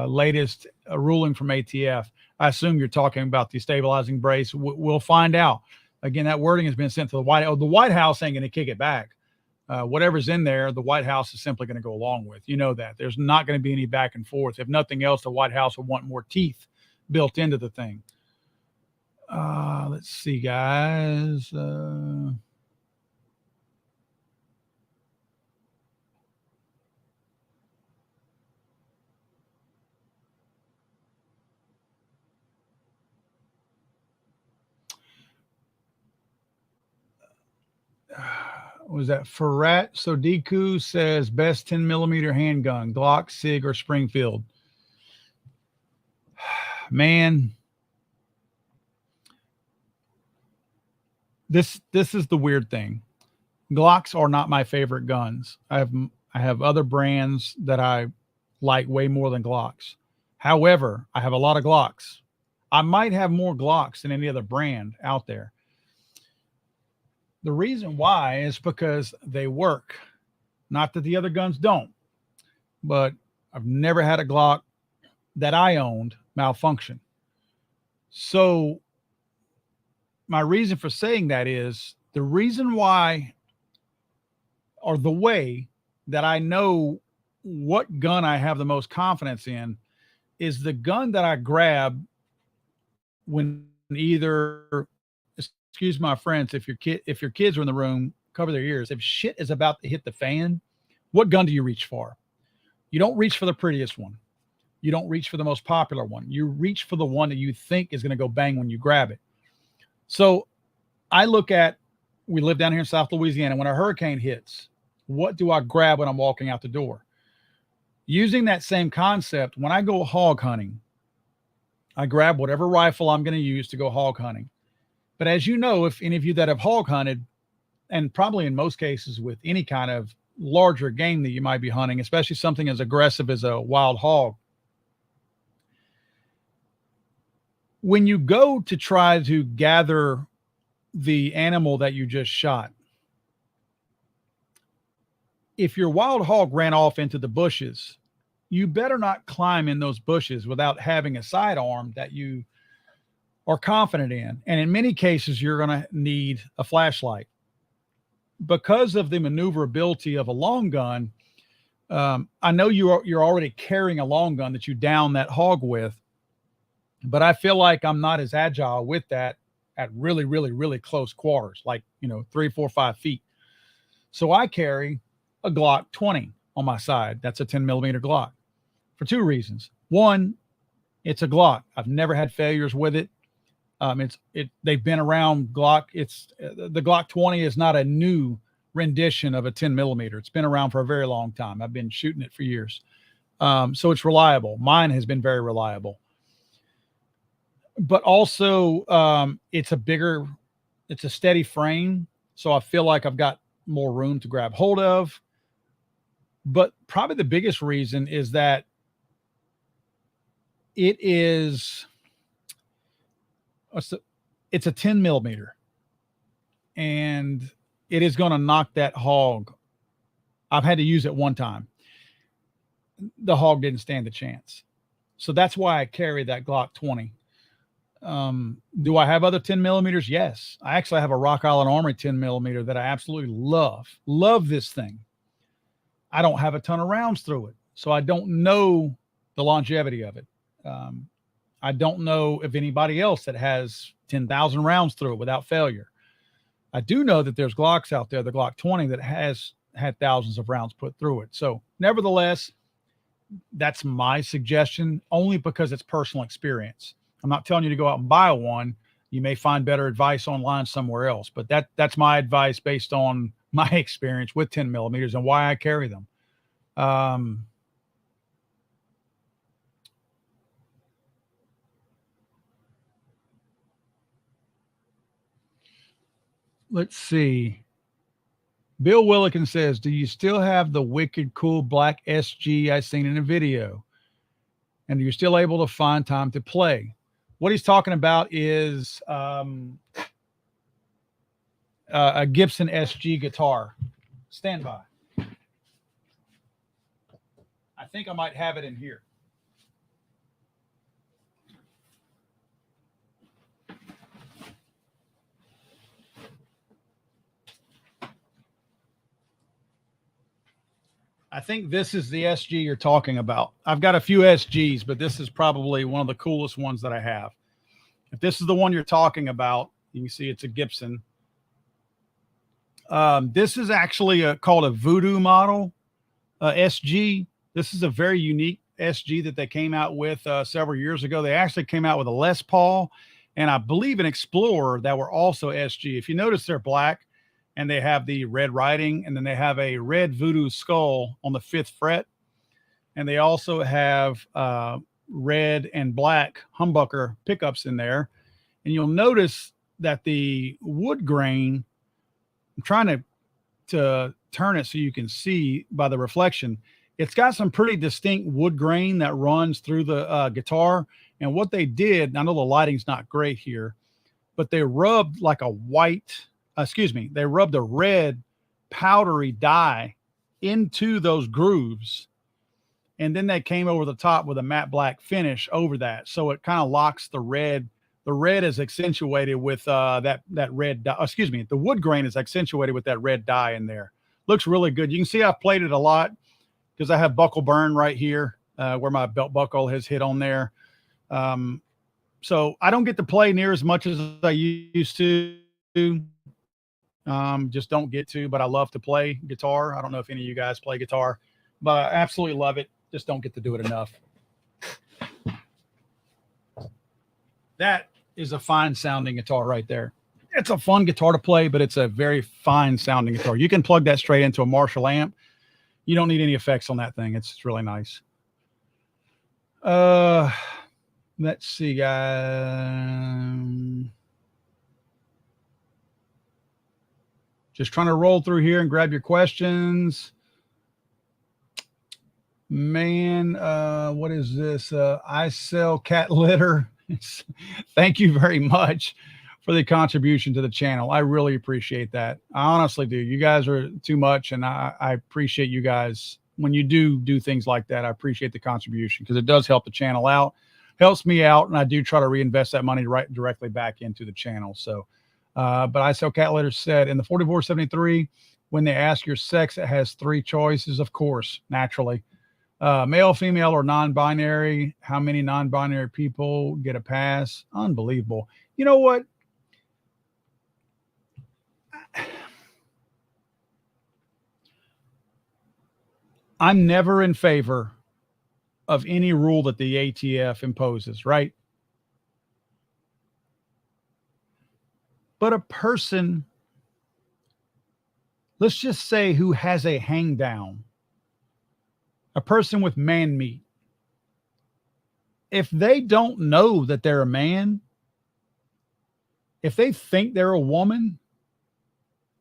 latest ruling from ATF? I assume you're talking about the stabilizing brace. We'll find out. Again, that wording has been sent to the White House. The White House ain't going to kick it back. Whatever's in there, the White House is simply going to go along with. You know that. There's not going to be any back and forth. If nothing else, the White House will want more teeth built into the thing. Let's see, guys. Was that Ferrat Sodiku says best 10 millimeter handgun, Glock, SIG, or Springfield? Man, this is the weird thing. Glocks are not my favorite guns. I have other brands that I like way more than Glocks. However, I have a lot of Glocks. I might have more Glocks than any other brand out there. The reason why is because they work. Not that the other guns don't, but I've never had a Glock that I owned malfunction. So my reason for saying that is the reason why, or the way that I know what gun I have the most confidence in, is the gun that I grab when either, excuse my friends, if your kids are in the room, cover their ears. If shit is about to hit the fan, what gun do you reach for? You don't reach for the prettiest one. You don't reach for the most popular one. You reach for the one that you think is going to go bang when you grab it. So I look at, we live down here in South Louisiana. When a hurricane hits, what do I grab when I'm walking out the door? Using that same concept, when I go hog hunting, I grab whatever rifle I'm going to use to go hog hunting. But as you know, if any of you that have hog hunted, and probably in most cases with any kind of larger game that you might be hunting, especially something as aggressive as a wild hog, when you go to try to gather the animal that you just shot, if your wild hog ran off into the bushes, you better not climb in those bushes without having a sidearm that you are confident in. And in many cases, you're going to need a flashlight. Because of the maneuverability of a long gun, I know you're already carrying a long gun that you down that hog with, but I feel like I'm not as agile with that at really, really, really close quarters, like, 3, 4, 5 feet. So I carry a Glock 20 on my side. That's a 10 millimeter Glock for two reasons. One, it's a Glock. I've never had failures with it. They've been around Glock. The Glock 20 is not a new rendition of a 10 millimeter. It's been around for a very long time. I've been shooting it for years. So it's reliable. Mine has been very reliable. But also, it's a steady frame. So I feel like I've got more room to grab hold of. But probably the biggest reason is that it's a 10 millimeter, and it is going to knock that hog. I've had to use it one time. The hog didn't stand a chance. So that's why I carry that Glock 20. Do I have other 10 millimeters? Yes. I actually have a Rock Island Armory 10 millimeter that I absolutely love. Love this thing. I don't have a ton of rounds through it, so I don't know the longevity of it. I don't know of anybody else that has 10,000 rounds through it without failure. I do know that there's Glocks out there, the Glock 20, that has had thousands of rounds put through it. So nevertheless, that's my suggestion, only because it's personal experience. I'm not telling you to go out and buy one. You may find better advice online somewhere else, but that's my advice based on my experience with 10 millimeters and why I carry them. let's see. Bill Willikin says, "Do you still have the wicked cool black SG I seen in a video? And you're still able to find time to play?" What he's talking about is a Gibson SG guitar. Stand by. I think I might have it in here. I think this is the SG you're talking about. I've got a few SGs, but this is probably one of the coolest ones that I have. If this is the one you're talking about, you can see it's a Gibson. This is actually called a Voodoo model SG. This is a very unique SG that they came out with several years ago. They actually came out with a Les Paul and I believe an Explorer that were also SG. If you notice, they're black and they have the red writing, and then they have a red Voodoo skull on the 5th fret. And they also have red and black humbucker pickups in there. And you'll notice that the wood grain, I'm trying to turn it so you can see by the reflection, it's got some pretty distinct wood grain that runs through the guitar. And what they did, I know the lighting's not great here, but they rubbed like a white, they rubbed a red powdery dye into those grooves. And then they came over the top with a matte black finish over that. So it kind of locks the red. The red is accentuated with that red dye. The wood grain is accentuated with that red dye in there. Looks really good. You can see I've played it a lot because I have buckle burn right here where my belt buckle has hit on there. So I don't get to play near as much as I used to. Just don't get to, but I love to play guitar. I don't know if any of you guys play guitar, but I absolutely love it. Just don't get to do it enough. That is a fine sounding guitar right there. It's a fun guitar to play, but it's a very fine sounding guitar. You can plug that straight into a Marshall amp. You don't need any effects on that thing. It's really nice. Let's see, guys. Just trying to roll through here and grab your questions. Man, what is this? I sell cat litter. Thank you very much for the contribution to the channel. I really appreciate that. I honestly do. You guys are too much, and I appreciate you guys. When you do things like that, I appreciate the contribution because it does help the channel out, helps me out, and I do try to reinvest that money right directly back into the channel. So, but I sell cat litter said in the 4473, when they ask your sex, it has 3 choices, of course, naturally. Male, female, or non-binary. How many non-binary people get a pass? Unbelievable. You know what? I'm never in favor of any rule that the ATF imposes, right? But a person, let's just say, who has a hang down, a person with man meat, if they don't know that they're a man, if they think they're a woman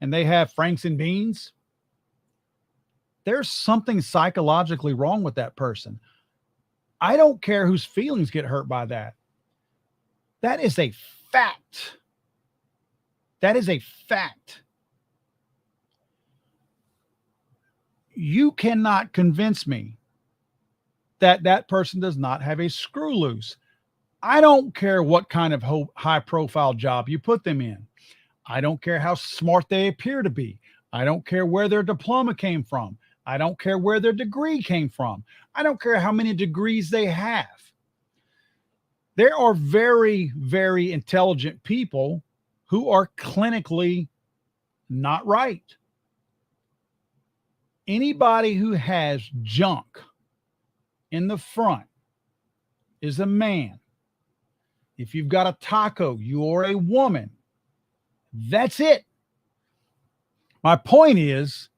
and they have Franks and beans, there's something psychologically wrong with that person. I don't care whose feelings get hurt by that. That is a fact. That is a fact. You cannot convince me that that person does not have a screw loose. I don't care what kind of high profile job you put them in. I don't care how smart they appear to be. I don't care where their diploma came from. I don't care where their degree came from. I don't care how many degrees they have. There are very, very intelligent people who are clinically not right. Anybody who has junk in the front is a man. If you've got a taco, you're a woman. That's it. My point is,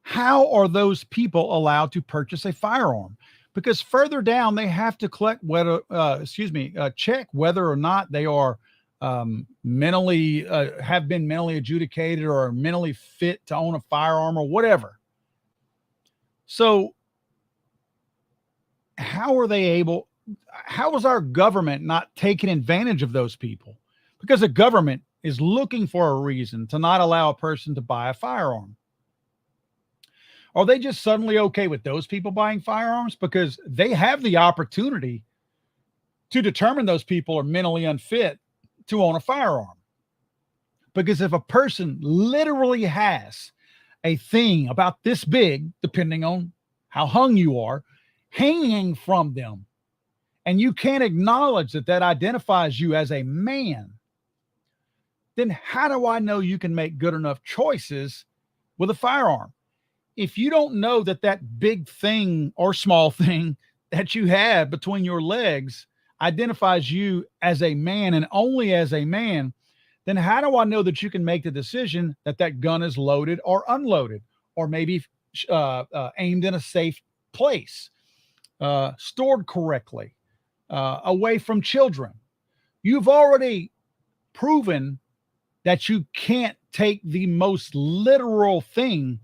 how are those people allowed to purchase a firearm? Because further down, they have to check whether or not they are mentally have been mentally adjudicated or are mentally fit to own a firearm or whatever. So how are they able? How is our government not taking advantage of those people? Because the government is looking for a reason to not allow a person to buy a firearm. Are they just suddenly okay with those people buying firearms because they have the opportunity to determine those people are mentally unfit to own a firearm? Because if a person literally has a thing about this big, depending on how hung you are, hanging from them, and you can't acknowledge that that identifies you as a man, then how do I know you can make good enough choices with a firearm? If you don't know that that big thing or small thing that you have between your legs identifies you as a man and only as a man, then how do I know that you can make the decision that that gun is loaded or unloaded, or maybe aimed in a safe place, stored correctly, away from children? You've already proven that you can't take the most literal thing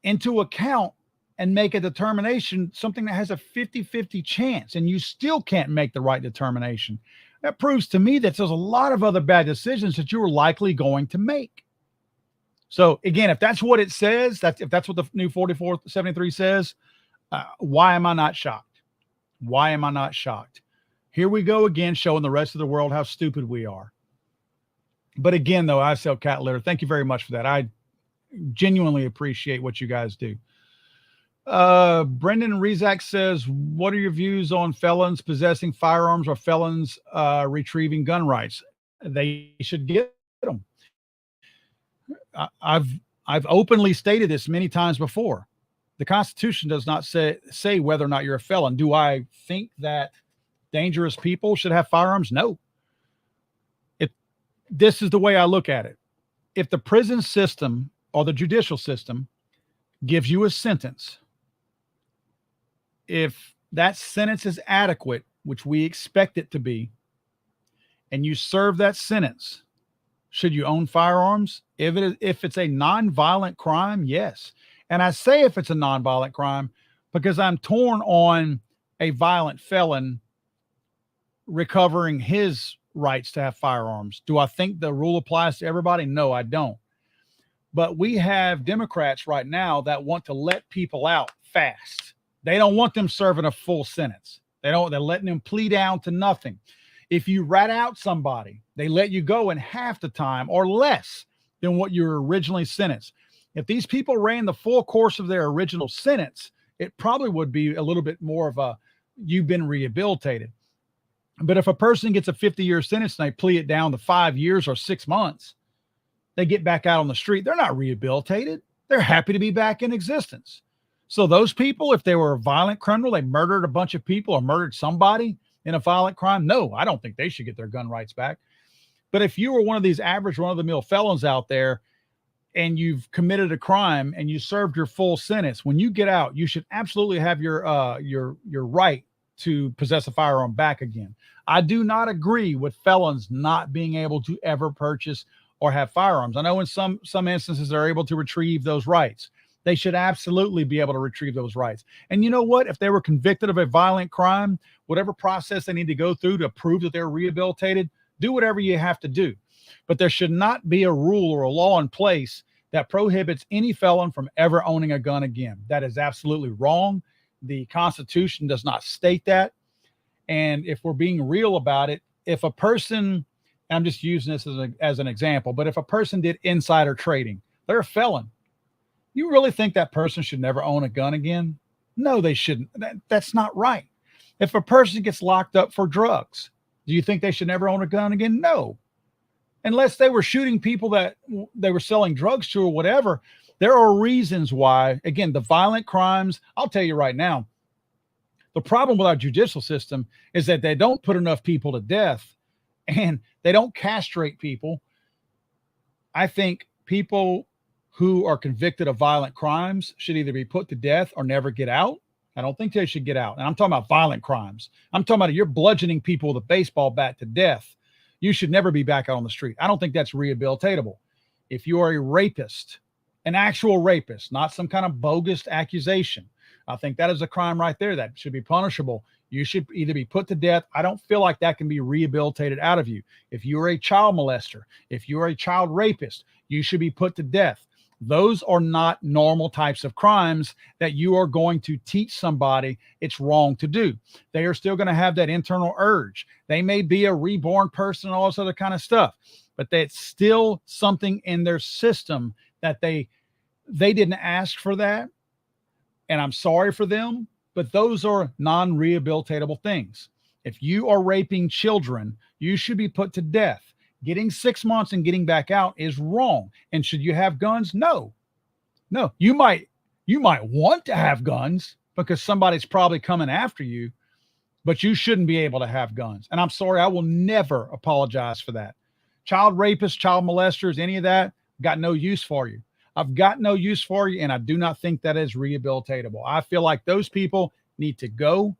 into account and make a determination, something that has a 50-50 chance, and you still can't make the right determination. That proves to me that there's a lot of other bad decisions that you are likely going to make. So again, if that's what it says, if that's what the new 4473 says, why am I not shocked? Why am I not shocked? Here we go again, showing the rest of the world how stupid we are. But again, though, I sell cat litter. Thank you very much for that. I genuinely appreciate what you guys do. Brendan Rezak says, what are your views on felons possessing firearms or felons retrieving gun rights? They should get them. I've openly stated this many times before. The Constitution does not say whether or not you're a felon. Do I think that dangerous people should have firearms? No. This is the way I look at it. If the prison system or the judicial system gives you a sentence, if that sentence is adequate, which we expect it to be, and you serve that sentence, should you own firearms? If it's a nonviolent crime, yes. And I say if it's a nonviolent crime because I'm torn on a violent felon recovering his rights to have firearms. Do I think the rule applies to everybody? No, I don't. But we have Democrats right now that want to let people out fast. They don't want them serving a full sentence. They're letting them plea down to nothing. If you rat out somebody, they let you go in half the time or less than what you were originally sentenced. If these people ran the full course of their original sentence, it probably would be a little bit more of a, you've been rehabilitated. But if a person gets a 50-year sentence and they plea it down to 5 years or 6 months, they get back out on the street, they're not rehabilitated. They're happy to be back in existence. So those people, if they were a violent criminal, they murdered a bunch of people or murdered somebody in a violent crime, no, I don't think they should get their gun rights back. But if you were one of these average run-of-the-mill felons out there and you've committed a crime and you served your full sentence, when you get out, you should absolutely have your right to possess a firearm back again. I do not agree with felons not being able to ever purchase or have firearms. I know in some instances they're able to retrieve those rights. They should absolutely be able to retrieve those rights. And you know what? If they were convicted of a violent crime, whatever process they need to go through to prove that they're rehabilitated, do whatever you have to do. But there should not be a rule or a law in place that prohibits any felon from ever owning a gun again. That is absolutely wrong. The Constitution does not state that. And if we're being real about it, if a person, I'm just using this as an example, but if a person did insider trading, they're a felon. You really think that person should never own a gun again? No, they shouldn't. That's not right. If a person gets locked up for drugs, do you think they should never own a gun again? No. Unless they were shooting people that they were selling drugs to or whatever. There are reasons why, again, the violent crimes, I'll tell you right now, the problem with our judicial system is that they don't put enough people to death and they don't castrate people. I think people who are convicted of violent crimes should either be put to death or never get out. I don't think they should get out. And I'm talking about violent crimes. I'm talking about you're bludgeoning people with a baseball bat to death. You should never be back out on the street. I don't think that's rehabilitatable. If you are a rapist, an actual rapist, not some kind of bogus accusation, I think that is a crime right there that should be punishable. You should either be put to death. I don't feel like that can be rehabilitated out of you. If you are a child molester, if you are a child rapist, you should be put to death. Those are not normal types of crimes that you are going to teach somebody it's wrong to do. They are still going to have that internal urge. They may be a reborn person and all this other kind of stuff, but that's still something in their system that they didn't ask for that. And I'm sorry for them, but those are non-rehabilitatable things. If you are raping children, you should be put to death. Getting 6 months and getting back out is wrong. And should you have guns? No. You might want to have guns because somebody's probably coming after you, but you shouldn't be able to have guns. And I'm sorry, I will never apologize for that. Child rapists, child molesters, any of that, got no use for you. I've got no use for you, and I do not think that is rehabilitatable. I feel like those people need to go.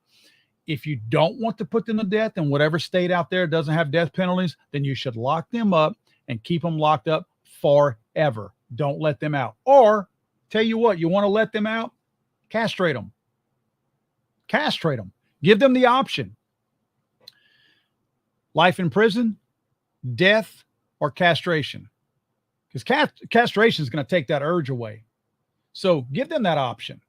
If you don't want to put them to death in whatever state out there doesn't have death penalties, then you should lock them up and keep them locked up forever. Don't let them out. Or tell you what, you want to let them out? Castrate them. Castrate them. Give them the option. Life in prison, death, or castration. Because castration is going to take that urge away. So give them that option.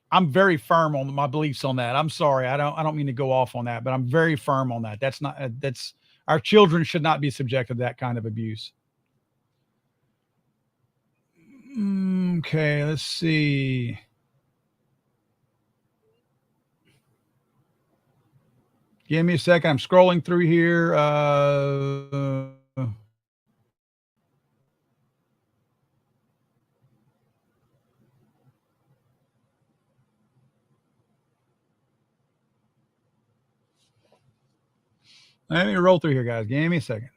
I'm very firm on my beliefs on that. I'm sorry. I don't mean to go off on that, but I'm very firm on that. That's our children should not be subjected to that kind of abuse. Okay, let's see. Give me a second. I'm scrolling through here. Let me roll through here, guys. Give me a second.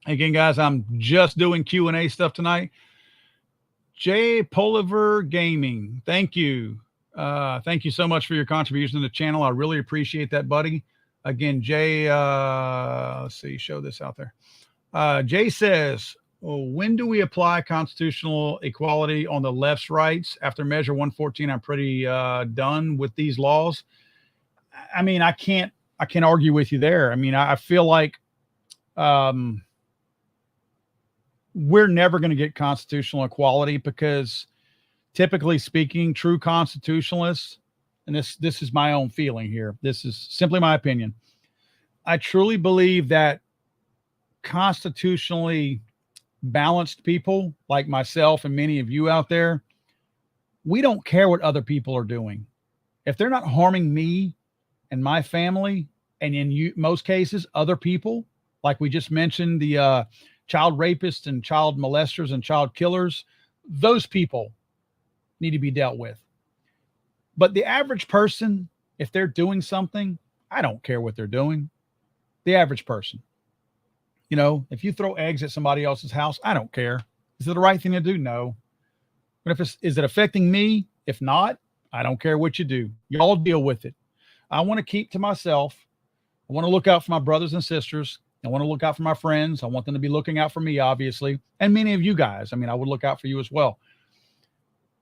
Again, guys, I'm just doing Q&A stuff tonight. Jay Poliver Gaming, thank you. Thank you so much for your contribution to the channel. I really appreciate that, buddy. Again, Jay, let's see, show this out there. Jay says, when do we apply constitutional equality on the left's rights? After Measure 114, I'm pretty done with these laws. I mean, I can't argue with you there. I mean, I feel like we're never going to get constitutional equality because typically speaking, true constitutionalists, and this is my own feeling here. This is simply my opinion. I truly believe that constitutionally balanced people like myself and many of you out there, we don't care what other people are doing. If they're not harming me and my family, and in most cases, other people, like we just mentioned, the child rapists and child molesters and child killers, those people need to be dealt with. But the average person, if they're doing something, I don't care what they're doing. The average person, you know, if you throw eggs at somebody else's house, I don't care. Is it the right thing to do? No. But is it affecting me? If not, I don't care what you do. Y'all deal with it. I want to keep to myself. I want to look out for my brothers and sisters. I want to look out for my friends. I want them to be looking out for me, obviously. And many of you guys, I mean, I would look out for you as well.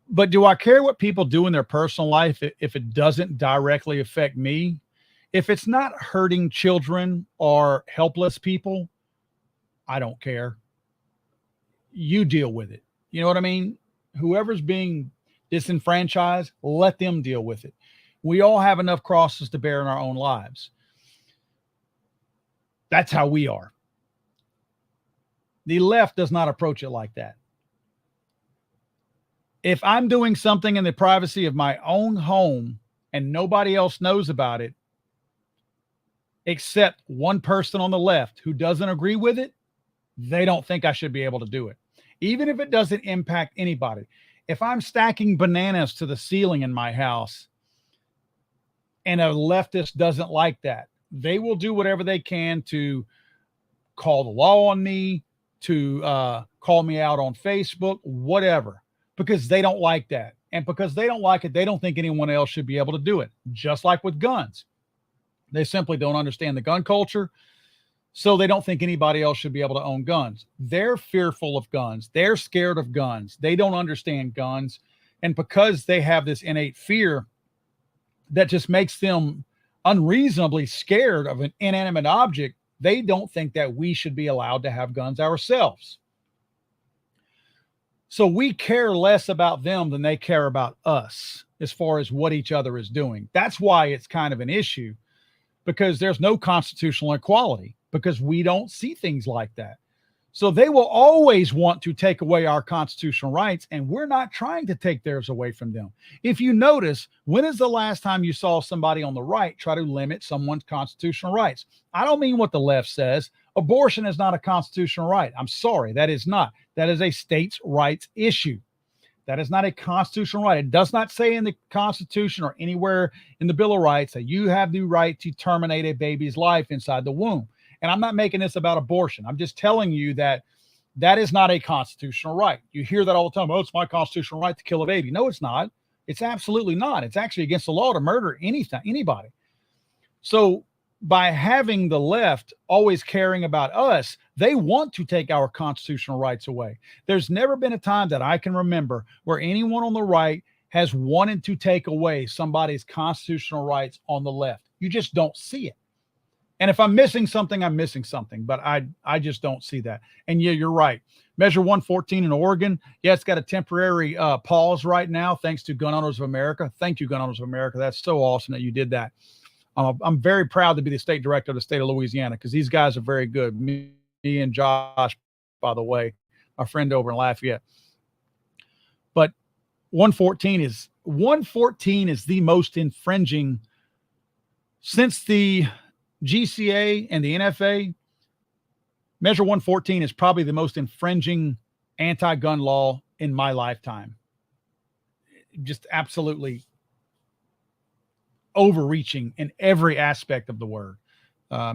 But do I care what people do in their personal life if it doesn't directly affect me? If it's not hurting children or helpless people, I don't care. You deal with it. You know what I mean? Whoever's being disenfranchised, let them deal with it. We all have enough crosses to bear in our own lives. That's how we are. The left does not approach it like that. If I'm doing something in the privacy of my own home and nobody else knows about it, except one person on the left who doesn't agree with it, they don't think I should be able to do it. Even if it doesn't impact anybody. If I'm stacking bananas to the ceiling in my house and a leftist doesn't like that, they will do whatever they can to call the law on me, to call me out on Facebook, whatever, because they don't like that. And because they don't like it, they don't think anyone else should be able to do it. Just like with guns. They simply don't understand the gun culture. So they don't think anybody else should be able to own guns. They're fearful of guns. They're scared of guns. They don't understand guns. And because they have this innate fear that just makes them unreasonably scared of an inanimate object, they don't think that we should be allowed to have guns ourselves. So we care less about them than they care about us as far as what each other is doing. That's why it's kind of an issue, because there's no constitutional equality, because we don't see things like that. So they will always want to take away our constitutional rights, and we're not trying to take theirs away from them. If you notice, when is the last time you saw somebody on the right try to limit someone's constitutional rights? I don't mean what the left says. Abortion is not a constitutional right. I'm sorry, that is not. That is a states' rights issue. That is not a constitutional right. It does not say in the Constitution or anywhere in the Bill of Rights that you have the right to terminate a baby's life inside the womb. And I'm not making this about abortion. I'm just telling you that that is not a constitutional right. You hear that all the time. Oh, it's my constitutional right to kill a baby. No, it's not. It's absolutely not. It's actually against the law to murder anybody. So by having the left always caring about us, they want to take our constitutional rights away. There's never been a time that I can remember where anyone on the right has wanted to take away somebody's constitutional rights on the left. You just don't see it. And if I'm missing something, I'm missing something, but I just don't see that. And yeah, you're right. Measure 114 in Oregon. Yeah, it's got a temporary pause right now, thanks to Gun Owners of America. Thank you, Gun Owners of America. That's so awesome that you did that. I'm very proud to be the state director of the state of Louisiana, because these guys are very good. Me and Josh, by the way, our friend over in Lafayette. But 114 is the most infringing since the GCA and the NFA. Measure 114 is probably the most infringing anti-gun law in my lifetime. Just absolutely overreaching in every aspect of the word.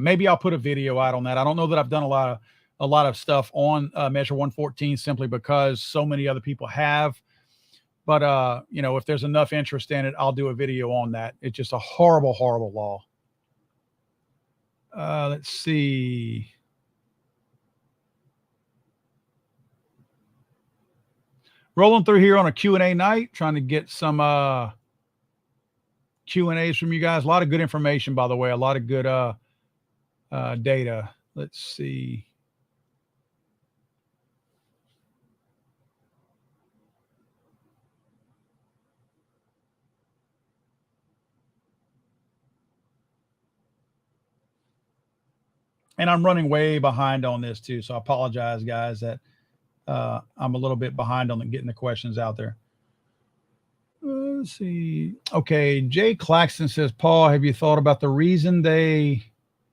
Maybe I'll put a video out on that. I don't know that I've done a lot of stuff on Measure 114 simply because so many other people have. But if there's enough interest in it, I'll do a video on that. It's just a horrible, horrible law. Let's see. Rolling through here on a Q&A night, trying to get some Q&As from you guys. A lot of good information, by the way. A lot of good data. Let's see. And I'm running way behind on this too, so I apologize, guys, that I'm a little bit behind on getting the questions out there. Let's see. Okay, Jay Claxton says, Paul, have you thought about the reason they,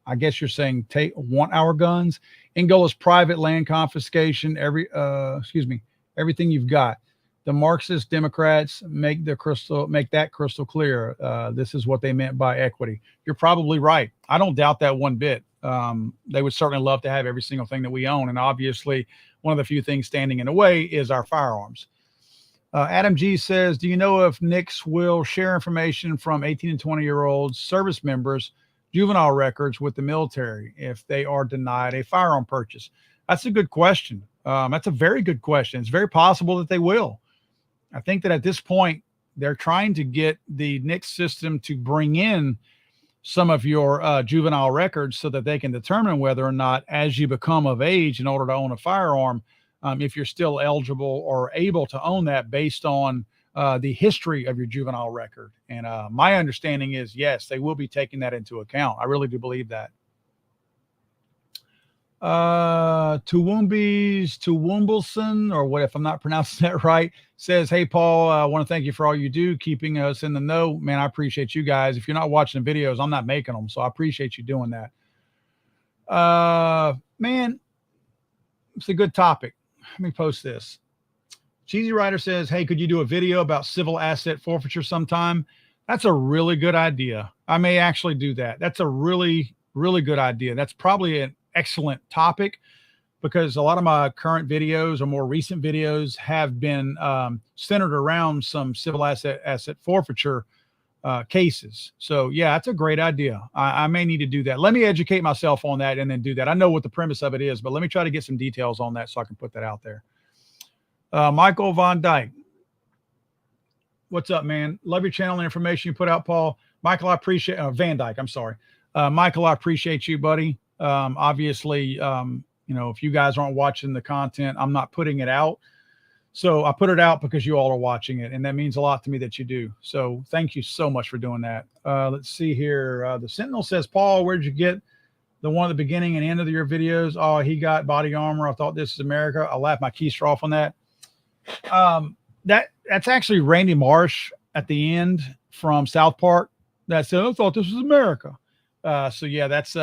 I guess you're saying, want our guns? End goal is private land confiscation. Everything you've got. The Marxist Democrats make that crystal clear. This is what they meant by equity. You're probably right. I don't doubt that one bit. They would certainly love to have every single thing that we own. And obviously, one of the few things standing in the way is our firearms. Adam G says, do you know if NICS will share information from 18 and 20-year-old service members' juvenile records with the military if they are denied a firearm purchase? That's a good question. That's a very good question. It's very possible that they will. I think that at this point, they're trying to get the NICS system to bring in some of your juvenile records so that they can determine whether or not, as you become of age in order to own a firearm, if you're still eligible or able to own that based on the history of your juvenile record. And my understanding is, yes, they will be taking that into account. I really do believe that. Toowoombilson, or what if I'm not pronouncing that right, says, hey, Paul, I want to thank you for all you do, keeping us in the know. Man, I appreciate you guys. If you're not watching the videos, I'm not making them, so I appreciate you doing that. Man, it's a good topic. Let me post this. Cheesy Rider says, hey, could you do a video about civil asset forfeiture sometime? That's a really good idea. I may actually do that. That's a really, really good idea. That's probably an excellent topic because a lot of my current videos or more recent videos have been centered around some civil asset forfeiture cases. So yeah, that's a great idea. I may need to do that. Let me educate myself on that and then do that. I know what the premise of it is, but let me try to get some details on that so I can put that out there. Michael Von Dyke. What's up, man? Love your channel and information you put out, Paul. Michael, I appreciate Van Dyke. I'm sorry. Michael, I appreciate you, buddy. Obviously, if you guys aren't watching the content, I'm not putting it out. So I put it out because you all are watching it, and that means a lot to me that you do. So thank you so much for doing that. Let's see here. The Sentinel says, Paul, where'd you get the one at the beginning and end of your videos? Oh, he got body armor. I thought this is America. I laughed my keister off on that. That's actually Randy Marsh at the end from South Park that said, I thought this was America. So yeah, that's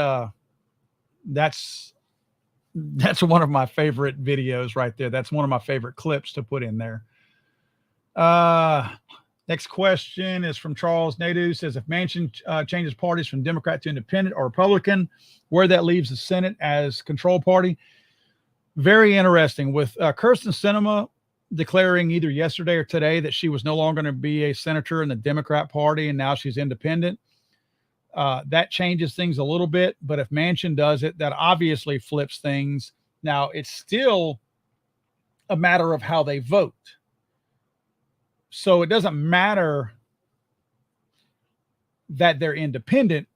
one of my favorite videos right there. That's one of my favorite clips to put in there. Next question is from Charles Nadu. Says, if Manchin changes parties from Democrat to Independent or Republican, where that leaves the Senate as control party. Very interesting. With Kyrsten Sinema declaring either yesterday or today that she was no longer going to be a senator in the Democrat Party and now she's independent. That changes things a little bit, but if Manchin does it, that obviously flips things. Now, it's still a matter of how they vote. So it doesn't matter that they're independent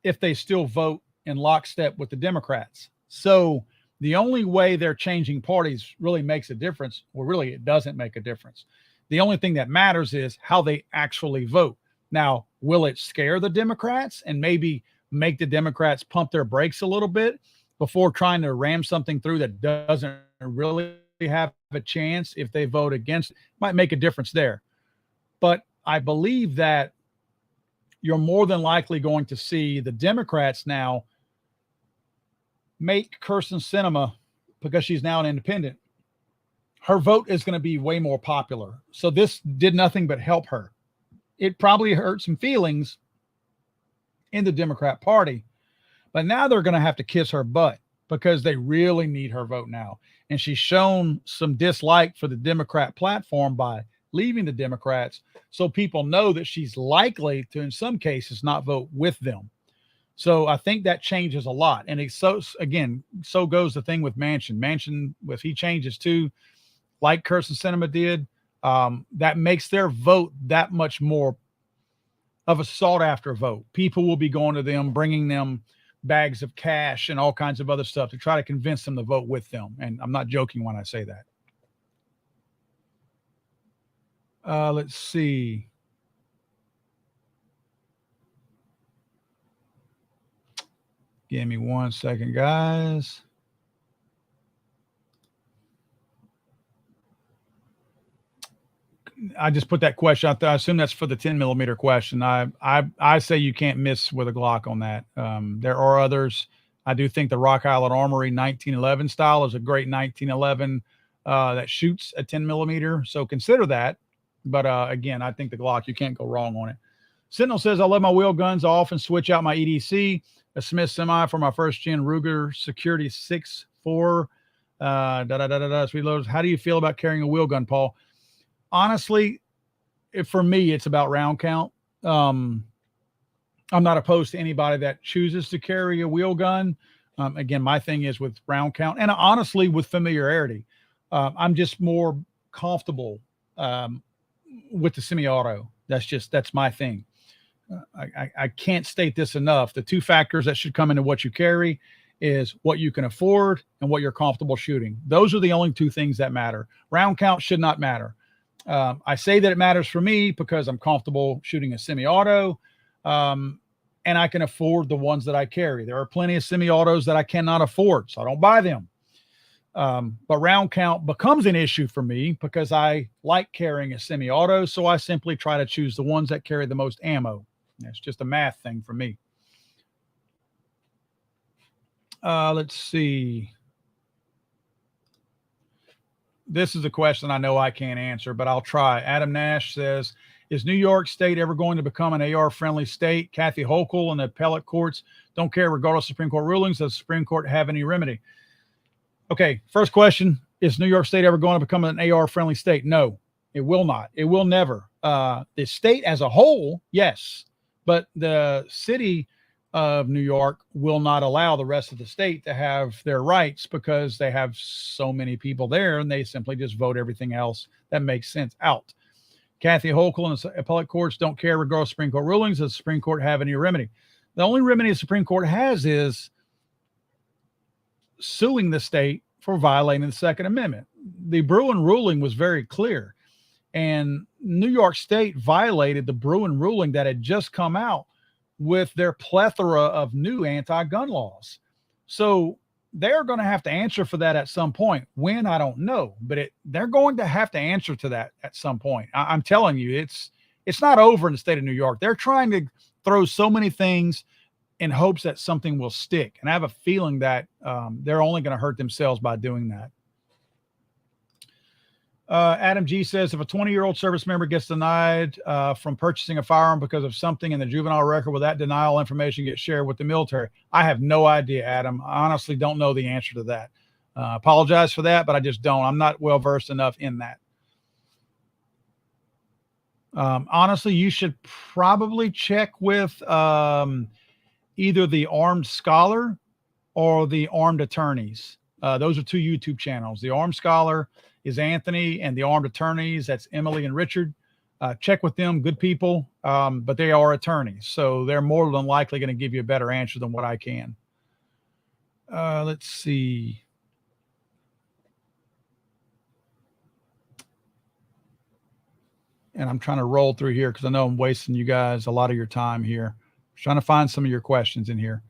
if they still vote in lockstep with the Democrats. So the only way they're changing parties really makes a difference. Well, really, it doesn't make a difference. The only thing that matters is how they actually vote. Now, will it scare the Democrats and maybe make the Democrats pump their brakes a little bit before trying to ram something through that doesn't really have a chance if they vote against it? Might make a difference there. But I believe that you're more than likely going to see the Democrats now make Kyrsten Sinema, because she's now an independent, her vote is going to be way more popular. So this did nothing but help her. It probably hurt some feelings in the Democrat Party, but now they're going to have to kiss her butt because they really need her vote now. And she's shown some dislike for the Democrat platform by leaving the Democrats. So people know that she's likely to, in some cases, not vote with them. So I think that changes a lot. And it's so goes the thing with Manchin. Manchin, if he changes too, like Kyrsten Sinema did, that makes their vote that much more of a sought after vote. People will be going to them, bringing them bags of cash and all kinds of other stuff to try to convince them to vote with them. And I'm not joking when I say that. Let's see. Give me 1 second, guys. I just put that question out there. I assume that's for the 10 millimeter question. I say you can't miss with a Glock on that. There are others. I do think the Rock Island Armory 1911 style is a great 1911 that shoots a 10 millimeter. So consider that. But again, I think the Glock, you can't go wrong on it. Sentinel says, I let my wheel guns off and switch out my EDC, a Smith Semi for my first gen Ruger Security 6.4. Sweet loads. How do you feel about carrying a wheel gun, Paul? Honestly, for me, it's about round count. I'm not opposed to anybody that chooses to carry a wheel gun. Again, my thing is with round count and honestly with familiarity. I'm just more comfortable with the semi-auto. That's my thing. I can't state this enough. The two factors that should come into what you carry is what you can afford and what you're comfortable shooting. Those are the only two things that matter. Round count should not matter. I say that it matters for me because I'm comfortable shooting a semi-auto, and I can afford the ones that I carry. There are plenty of semi-autos that I cannot afford, so I don't buy them. But round count becomes an issue for me because I like carrying a semi-auto, so I simply try to choose the ones that carry the most ammo. It's just a math thing for me. Let's see. this is a question I know I can't answer, but I'll try. Adam Nash says, is New York State ever going to become an AR-friendly state? Kathy Hochul and the appellate courts don't care regardless of Supreme Court rulings. Does the Supreme Court have any remedy? Okay, first question, is New York State ever going to become an AR-friendly state? No, it will not. It will never. The state as a whole, yes, but the city of New York will not allow the rest of the state to have their rights because they have so many people there, and they simply just vote everything else that makes sense out. Kathy Hochul and the appellate courts don't care regardless of Supreme Court rulings. Does the Supreme Court have any remedy? The only remedy the Supreme Court has is suing the state for violating the Second Amendment. The Bruen ruling was very clear, and New York State violated the Bruen ruling that had just come out with their plethora of new anti-gun laws. So they're going to have to answer for that at some point. When, I don't know, but they're going to have to answer to that at some point. I'm telling you, it's not over in the state of New York. They're trying to throw so many things in hopes that something will stick. And I have a feeling that they're only going to hurt themselves by doing that. Adam G says, if a 20-year-old service member gets denied from purchasing a firearm because of something in the juvenile record, will that denial information get shared with the military? I have no idea, Adam. I honestly don't know the answer to that. Apologize for that, but I just don't. I'm not well-versed enough in that. Honestly, you should probably check with either the Armed Scholar or the Armed Attorneys. Those are two YouTube channels. The Armed Scholar is Anthony, and the Armed Attorneys, that's Emily and Richard. Check with them, good people, but they are attorneys, so they're more than likely going to give you a better answer than what I can. Let's see. And I'm trying to roll through here because I know I'm wasting you guys a lot of your time here. I'm trying to find some of your questions in here.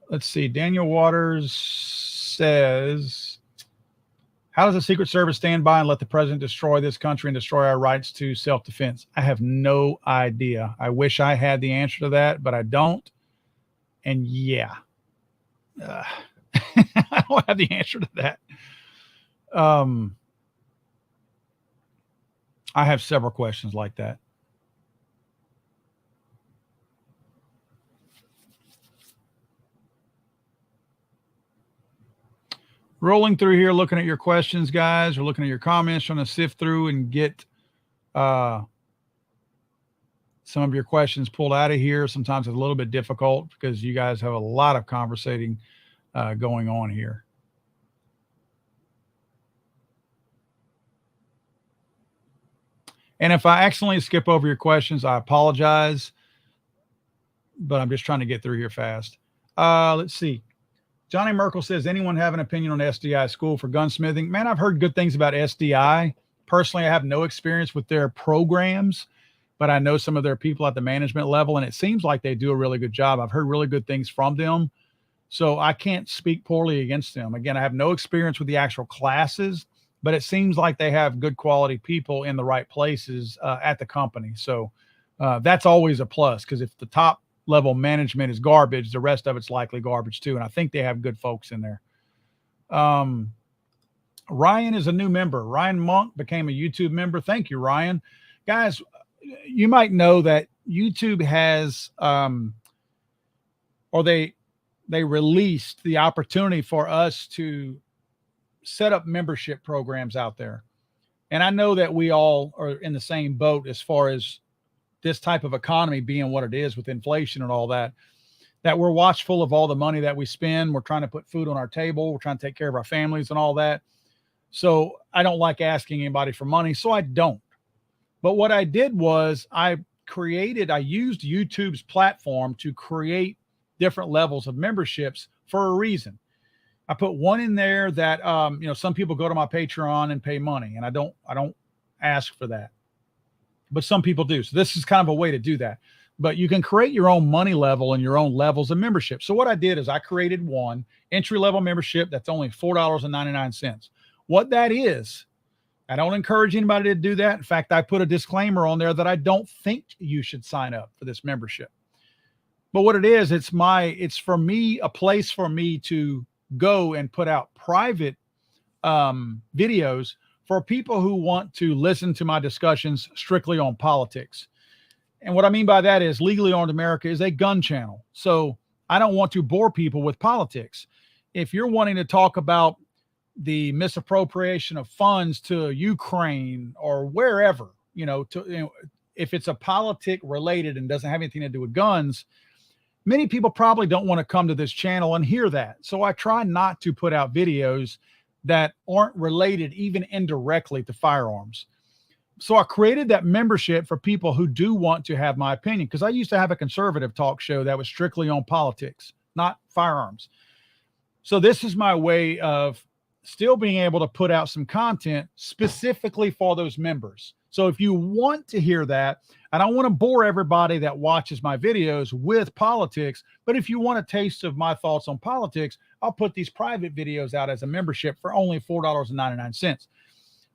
Let's see. Daniel Waters says, how does the Secret Service stand by and let the president destroy this country and destroy our rights to self-defense? I have no idea. I wish I had the answer to that, but I don't. And yeah, I don't have the answer to that. I have several questions like that. Rolling through here, looking at your questions, guys. We're looking at your comments, trying to sift through and get some of your questions pulled out of here. Sometimes it's a little bit difficult because you guys have a lot of conversating going on here. And if I accidentally skip over your questions, I apologize, but I'm just trying to get through here fast. Let's see. Johnny Merkel says, anyone have an opinion on SDI School for Gunsmithing? Man, I've heard good things about SDI. Personally, I have no experience with their programs, but I know some of their people at the management level, and it seems like they do a really good job. I've heard really good things from them, so I can't speak poorly against them. Again, I have no experience with the actual classes, but it seems like they have good quality people in the right places at the company. So that's always a plus, because if the top level management is garbage, the rest of it's likely garbage too. And I think they have good folks in there. Ryan is a new member. Ryan Monk became a YouTube member. Thank you, Ryan. Guys, you might know that YouTube has, or they released the opportunity for us to set up membership programs out there. And I know that we all are in the same boat as far as this type of economy being what it is with inflation and all that, that we're watchful of all the money that we spend. We're trying to put food on our table. We're trying to take care of our families and all that. So I don't like asking anybody for money, so I don't. But what I did was I used YouTube's platform to create different levels of memberships for a reason. I put one in there that, some people go to my Patreon and pay money, and I don't ask for that, but some people do. So this is kind of a way to do that, but you can create your own money level and your own levels of membership. So what I did is I created one entry-level membership that's only $4.99. What that is, I don't encourage anybody to do that. In fact, I put a disclaimer on there that I don't think you should sign up for this membership. But what it is, it's for me, a place for me to go and put out private videos for people who want to listen to my discussions strictly on politics. And what I mean by that is Legally Armed America is a gun channel. So I don't want to bore people with politics. If you're wanting to talk about the misappropriation of funds to Ukraine or wherever, if it's a politic related and doesn't have anything to do with guns, many people probably don't want to come to this channel and hear that. So I try not to put out videos that aren't related even indirectly to firearms. So I created that membership for people who do want to have my opinion, because I used to have a conservative talk show that was strictly on politics, not firearms. So this is my way of still being able to put out some content specifically for those members. So if you want to hear that, I don't want to bore everybody that watches my videos with politics, but if you want a taste of my thoughts on politics, I'll put these private videos out as a membership for only $4.99.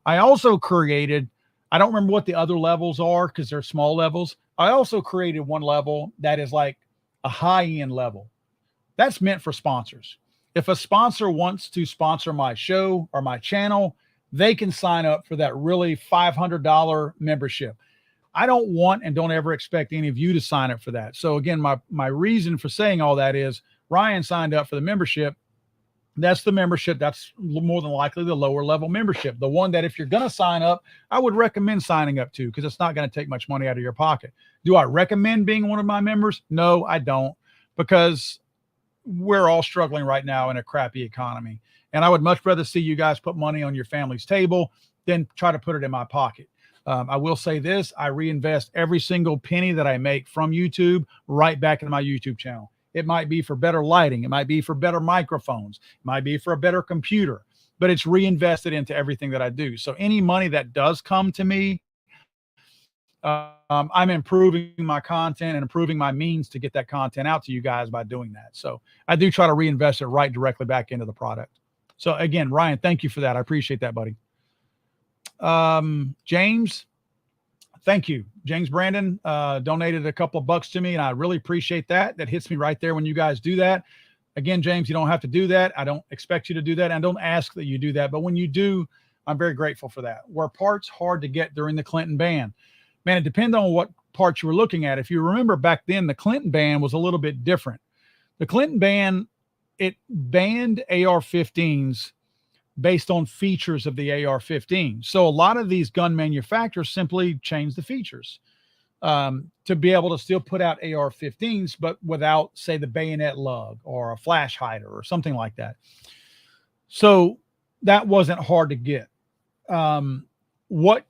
I also created, I don't remember what the other levels are because they're small levels. I also created one level that is like a high-end level. That's meant for sponsors. If a sponsor wants to sponsor my show or my channel, they can sign up for that really $500 membership. I don't want and don't ever expect any of you to sign up for that. So again, my reason for saying all that is Ryan signed up for the membership. That's the membership. That's more than likely the lower level membership. The one that if you're going to sign up, I would recommend signing up to, because it's not going to take much money out of your pocket. Do I recommend being one of my members? No, I don't, because we're all struggling right now in a crappy economy. And I would much rather see you guys put money on your family's table than try to put it in my pocket. I will say this, I reinvest every single penny that I make from YouTube right back into my YouTube channel. It might be for better lighting. It might be for better microphones. It might be for a better computer, but it's reinvested into everything that I do. So any money that does come to me, I'm improving my content and improving my means to get that content out to you guys by doing that. So I do try to reinvest it right directly back into the product. So again, Ryan, thank you for that. I appreciate that, buddy. James, thank you. James Brandon donated a couple of bucks to me, and I really appreciate that. That hits me right there when you guys do that. Again, James, you don't have to do that. I don't expect you to do that. I don't ask that you do that. But when you do, I'm very grateful for that. Were parts hard to get during the Clinton ban? Man, it depends on what parts you were looking at. If you remember back then, the Clinton ban was a little bit different. The Clinton ban, it banned AR-15s based on features of the AR-15. So a lot of these gun manufacturers simply changed the features to be able to still put out AR-15s, but without, say, the bayonet lug or a flash hider or something like that. So that wasn't hard to get. What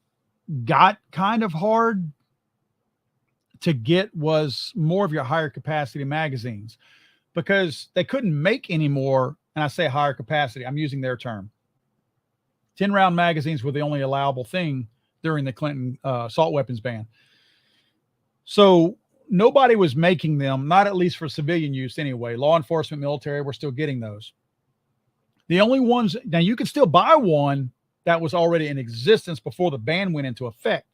got kind of hard to get was more of your higher capacity magazines, because they couldn't make any more. And I say higher capacity, I'm using their term. 10-round magazines were the only allowable thing during the Clinton assault weapons ban. So nobody was making them, not at least for civilian use anyway. Law enforcement, military were still getting those. The only ones, now you could still buy one that was already in existence before the ban went into effect.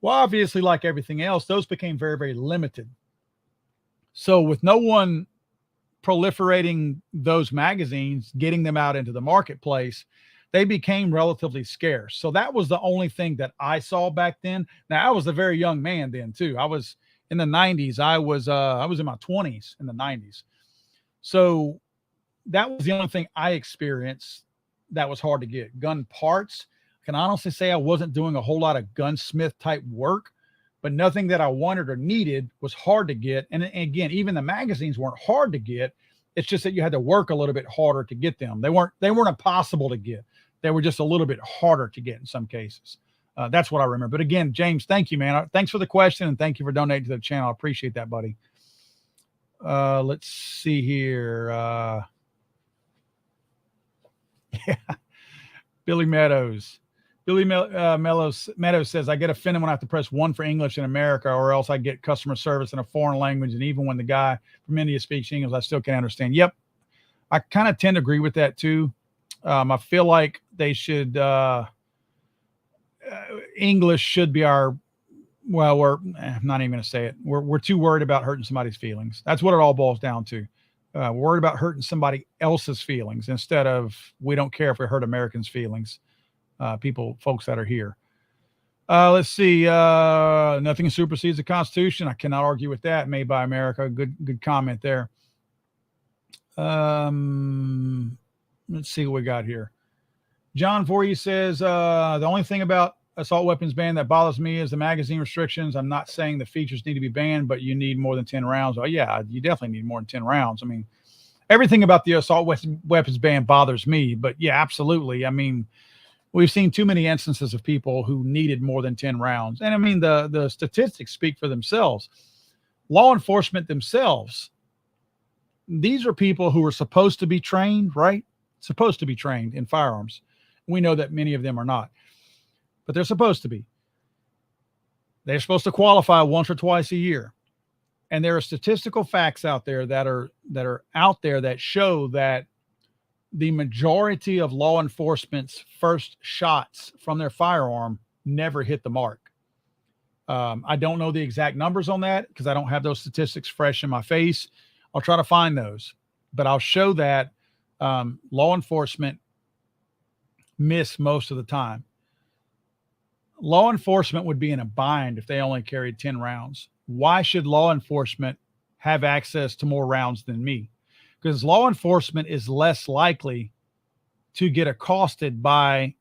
Well, obviously, like everything else, those became very, very limited. So with no one proliferating those magazines, getting them out into the marketplace, they became relatively scarce. So that was the only thing that I saw back then. Now, I was a very young man then too. I was in the 90s. I was in my 20s in the 90s. So that was the only thing I experienced that was hard to get. Gun parts, I can honestly say I wasn't doing a whole lot of gunsmith type work, but nothing that I wanted or needed was hard to get. And again, even the magazines weren't hard to get. It's just that you had to work a little bit harder to get them. They weren't impossible to get. They were just a little bit harder to get in some cases. That's what I remember. But again, James, thank you, man. Thanks for the question, and thank you for donating to the channel. I appreciate that, buddy. Let's see here. Yeah. Billy Meadows. Meadows says, I get offended when I have to press 1 for English in America, or else I get customer service in a foreign language. And even when the guy from India speaks English, I still can't understand. Yep. I kind of tend to agree with that too. I feel like they should English should be our, well, I'm not even going to say it. We're too worried about hurting somebody's feelings. That's what it all boils down to. We're worried about hurting somebody else's feelings instead of, we don't care if we hurt Americans' feelings, folks that are here. Let's see. Nothing supersedes the Constitution. I cannot argue with that. Made by America. Good comment there. Let's see what we got here. John Voorhees says, the only thing about assault weapons ban that bothers me is the magazine restrictions. I'm not saying the features need to be banned, but you need more than 10 rounds. Oh yeah, you definitely need more than 10 rounds. I mean, everything about the assault weapons ban bothers me, but yeah, absolutely. I mean, we've seen too many instances of people who needed more than 10 rounds. And I mean, the statistics speak for themselves. Law enforcement themselves, these are people who are supposed to be trained, right? Supposed to be trained in firearms. We know that many of them are not, but they're supposed to be. They're supposed to qualify once or twice a year. And there are statistical facts out there that are out there that show that the majority of law enforcement's first shots from their firearm never hit the mark. I don't know the exact numbers on that because I don't have those statistics fresh in my face. I'll try to find those, but I'll show that law enforcement miss most of the time. Law enforcement would be in a bind if they only carried 10 rounds. Why should law enforcement have access to more rounds than me? Because law enforcement is less likely to get accosted by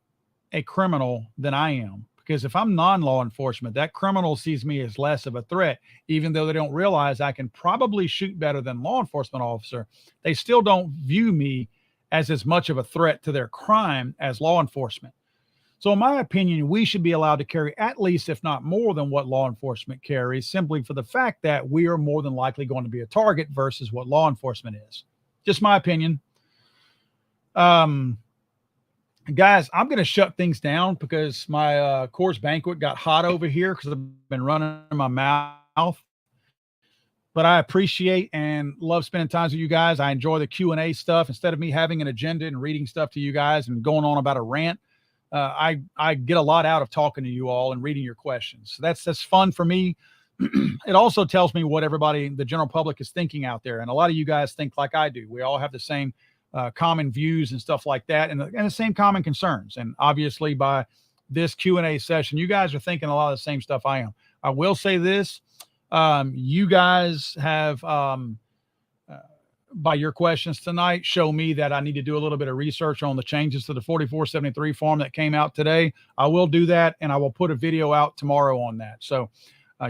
a criminal than I am. Because if I'm non-law enforcement, that criminal sees me as less of a threat, even though they don't realize I can probably shoot better than law enforcement officer. They still don't view me as much of a threat to their crime as law enforcement. So in my opinion, we should be allowed to carry at least, if not more than what law enforcement carries, simply for the fact that we are more than likely going to be a target versus what law enforcement is. Just my opinion. Guys, I'm going to shut things down because my Coors Banquet got hot over here because I've been running my mouth. But I appreciate and love spending time with you guys. I enjoy the Q&A stuff. Instead of me having an agenda and reading stuff to you guys and going on about a rant, I get a lot out of talking to you all and reading your questions. So that's fun for me. It also tells me what everybody, the general public, is thinking out there. And a lot of you guys think like I do. We all have the same common views and stuff like that, and the same common concerns. And obviously by this Q&A session, you guys are thinking a lot of the same stuff I am. I will say this. You guys have, by your questions tonight, show me that I need to do a little bit of research on the changes to the 4473 form that came out today. I will do that, and I will put a video out tomorrow on that. So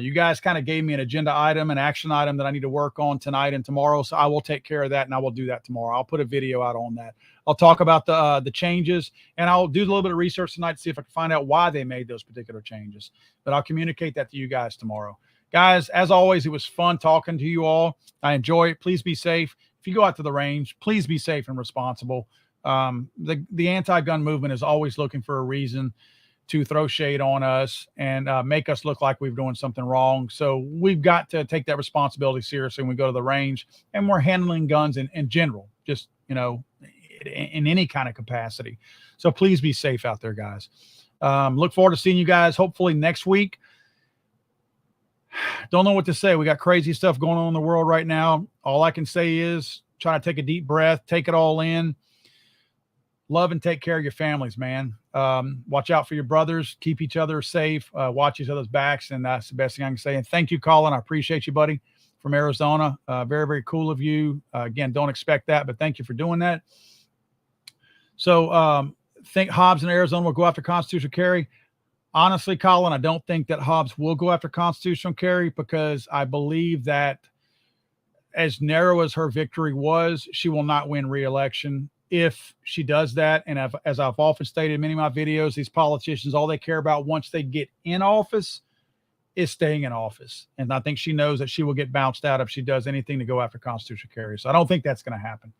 you guys kind of gave me an agenda item, an action item that I need to work on tonight and tomorrow. So I will take care of that, and I will do that tomorrow. I'll put a video out on that. I'll talk about the changes, and I'll do a little bit of research tonight to see if I can find out why they made those particular changes. But I'll communicate that to you guys tomorrow. Guys, as always, it was fun talking to you all. I enjoy it. Please be safe. If you go out to the range, please be safe and responsible. The anti-gun movement is always looking for a reason to throw shade on us and make us look like we're doing something wrong. So we've got to take that responsibility seriously when we go to the range, and we're handling guns in general, just, in any kind of capacity. So please be safe out there, guys. Look forward to seeing you guys hopefully next week. Don't know what to say. We got crazy stuff going on in the world right now. All I can say is try to take a deep breath, take it all in. Love and take care of your families, man. Watch out for your brothers. Keep each other safe. Watch each other's backs, and that's the best thing I can say. And thank you, Colin. I appreciate you, buddy, from Arizona. Very, very cool of you. Again, don't expect that, but thank you for doing that. So think Hobbs in Arizona will go after constitutional carry. Honestly, Colin, I don't think that Hobbs will go after constitutional carry because I believe that as narrow as her victory was, she will not win re-election if she does that. And as I've often stated in many of my videos, these politicians, all they care about once they get in office is staying in office. And I think she knows that she will get bounced out if she does anything to go after constitutional carry. So I don't think that's going to happen.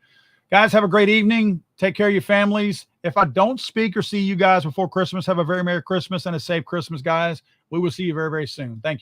Guys, have a great evening. Take care of your families. If I don't speak or see you guys before Christmas, have a very Merry Christmas and a safe Christmas, guys. We will see you very, very soon. Thank you.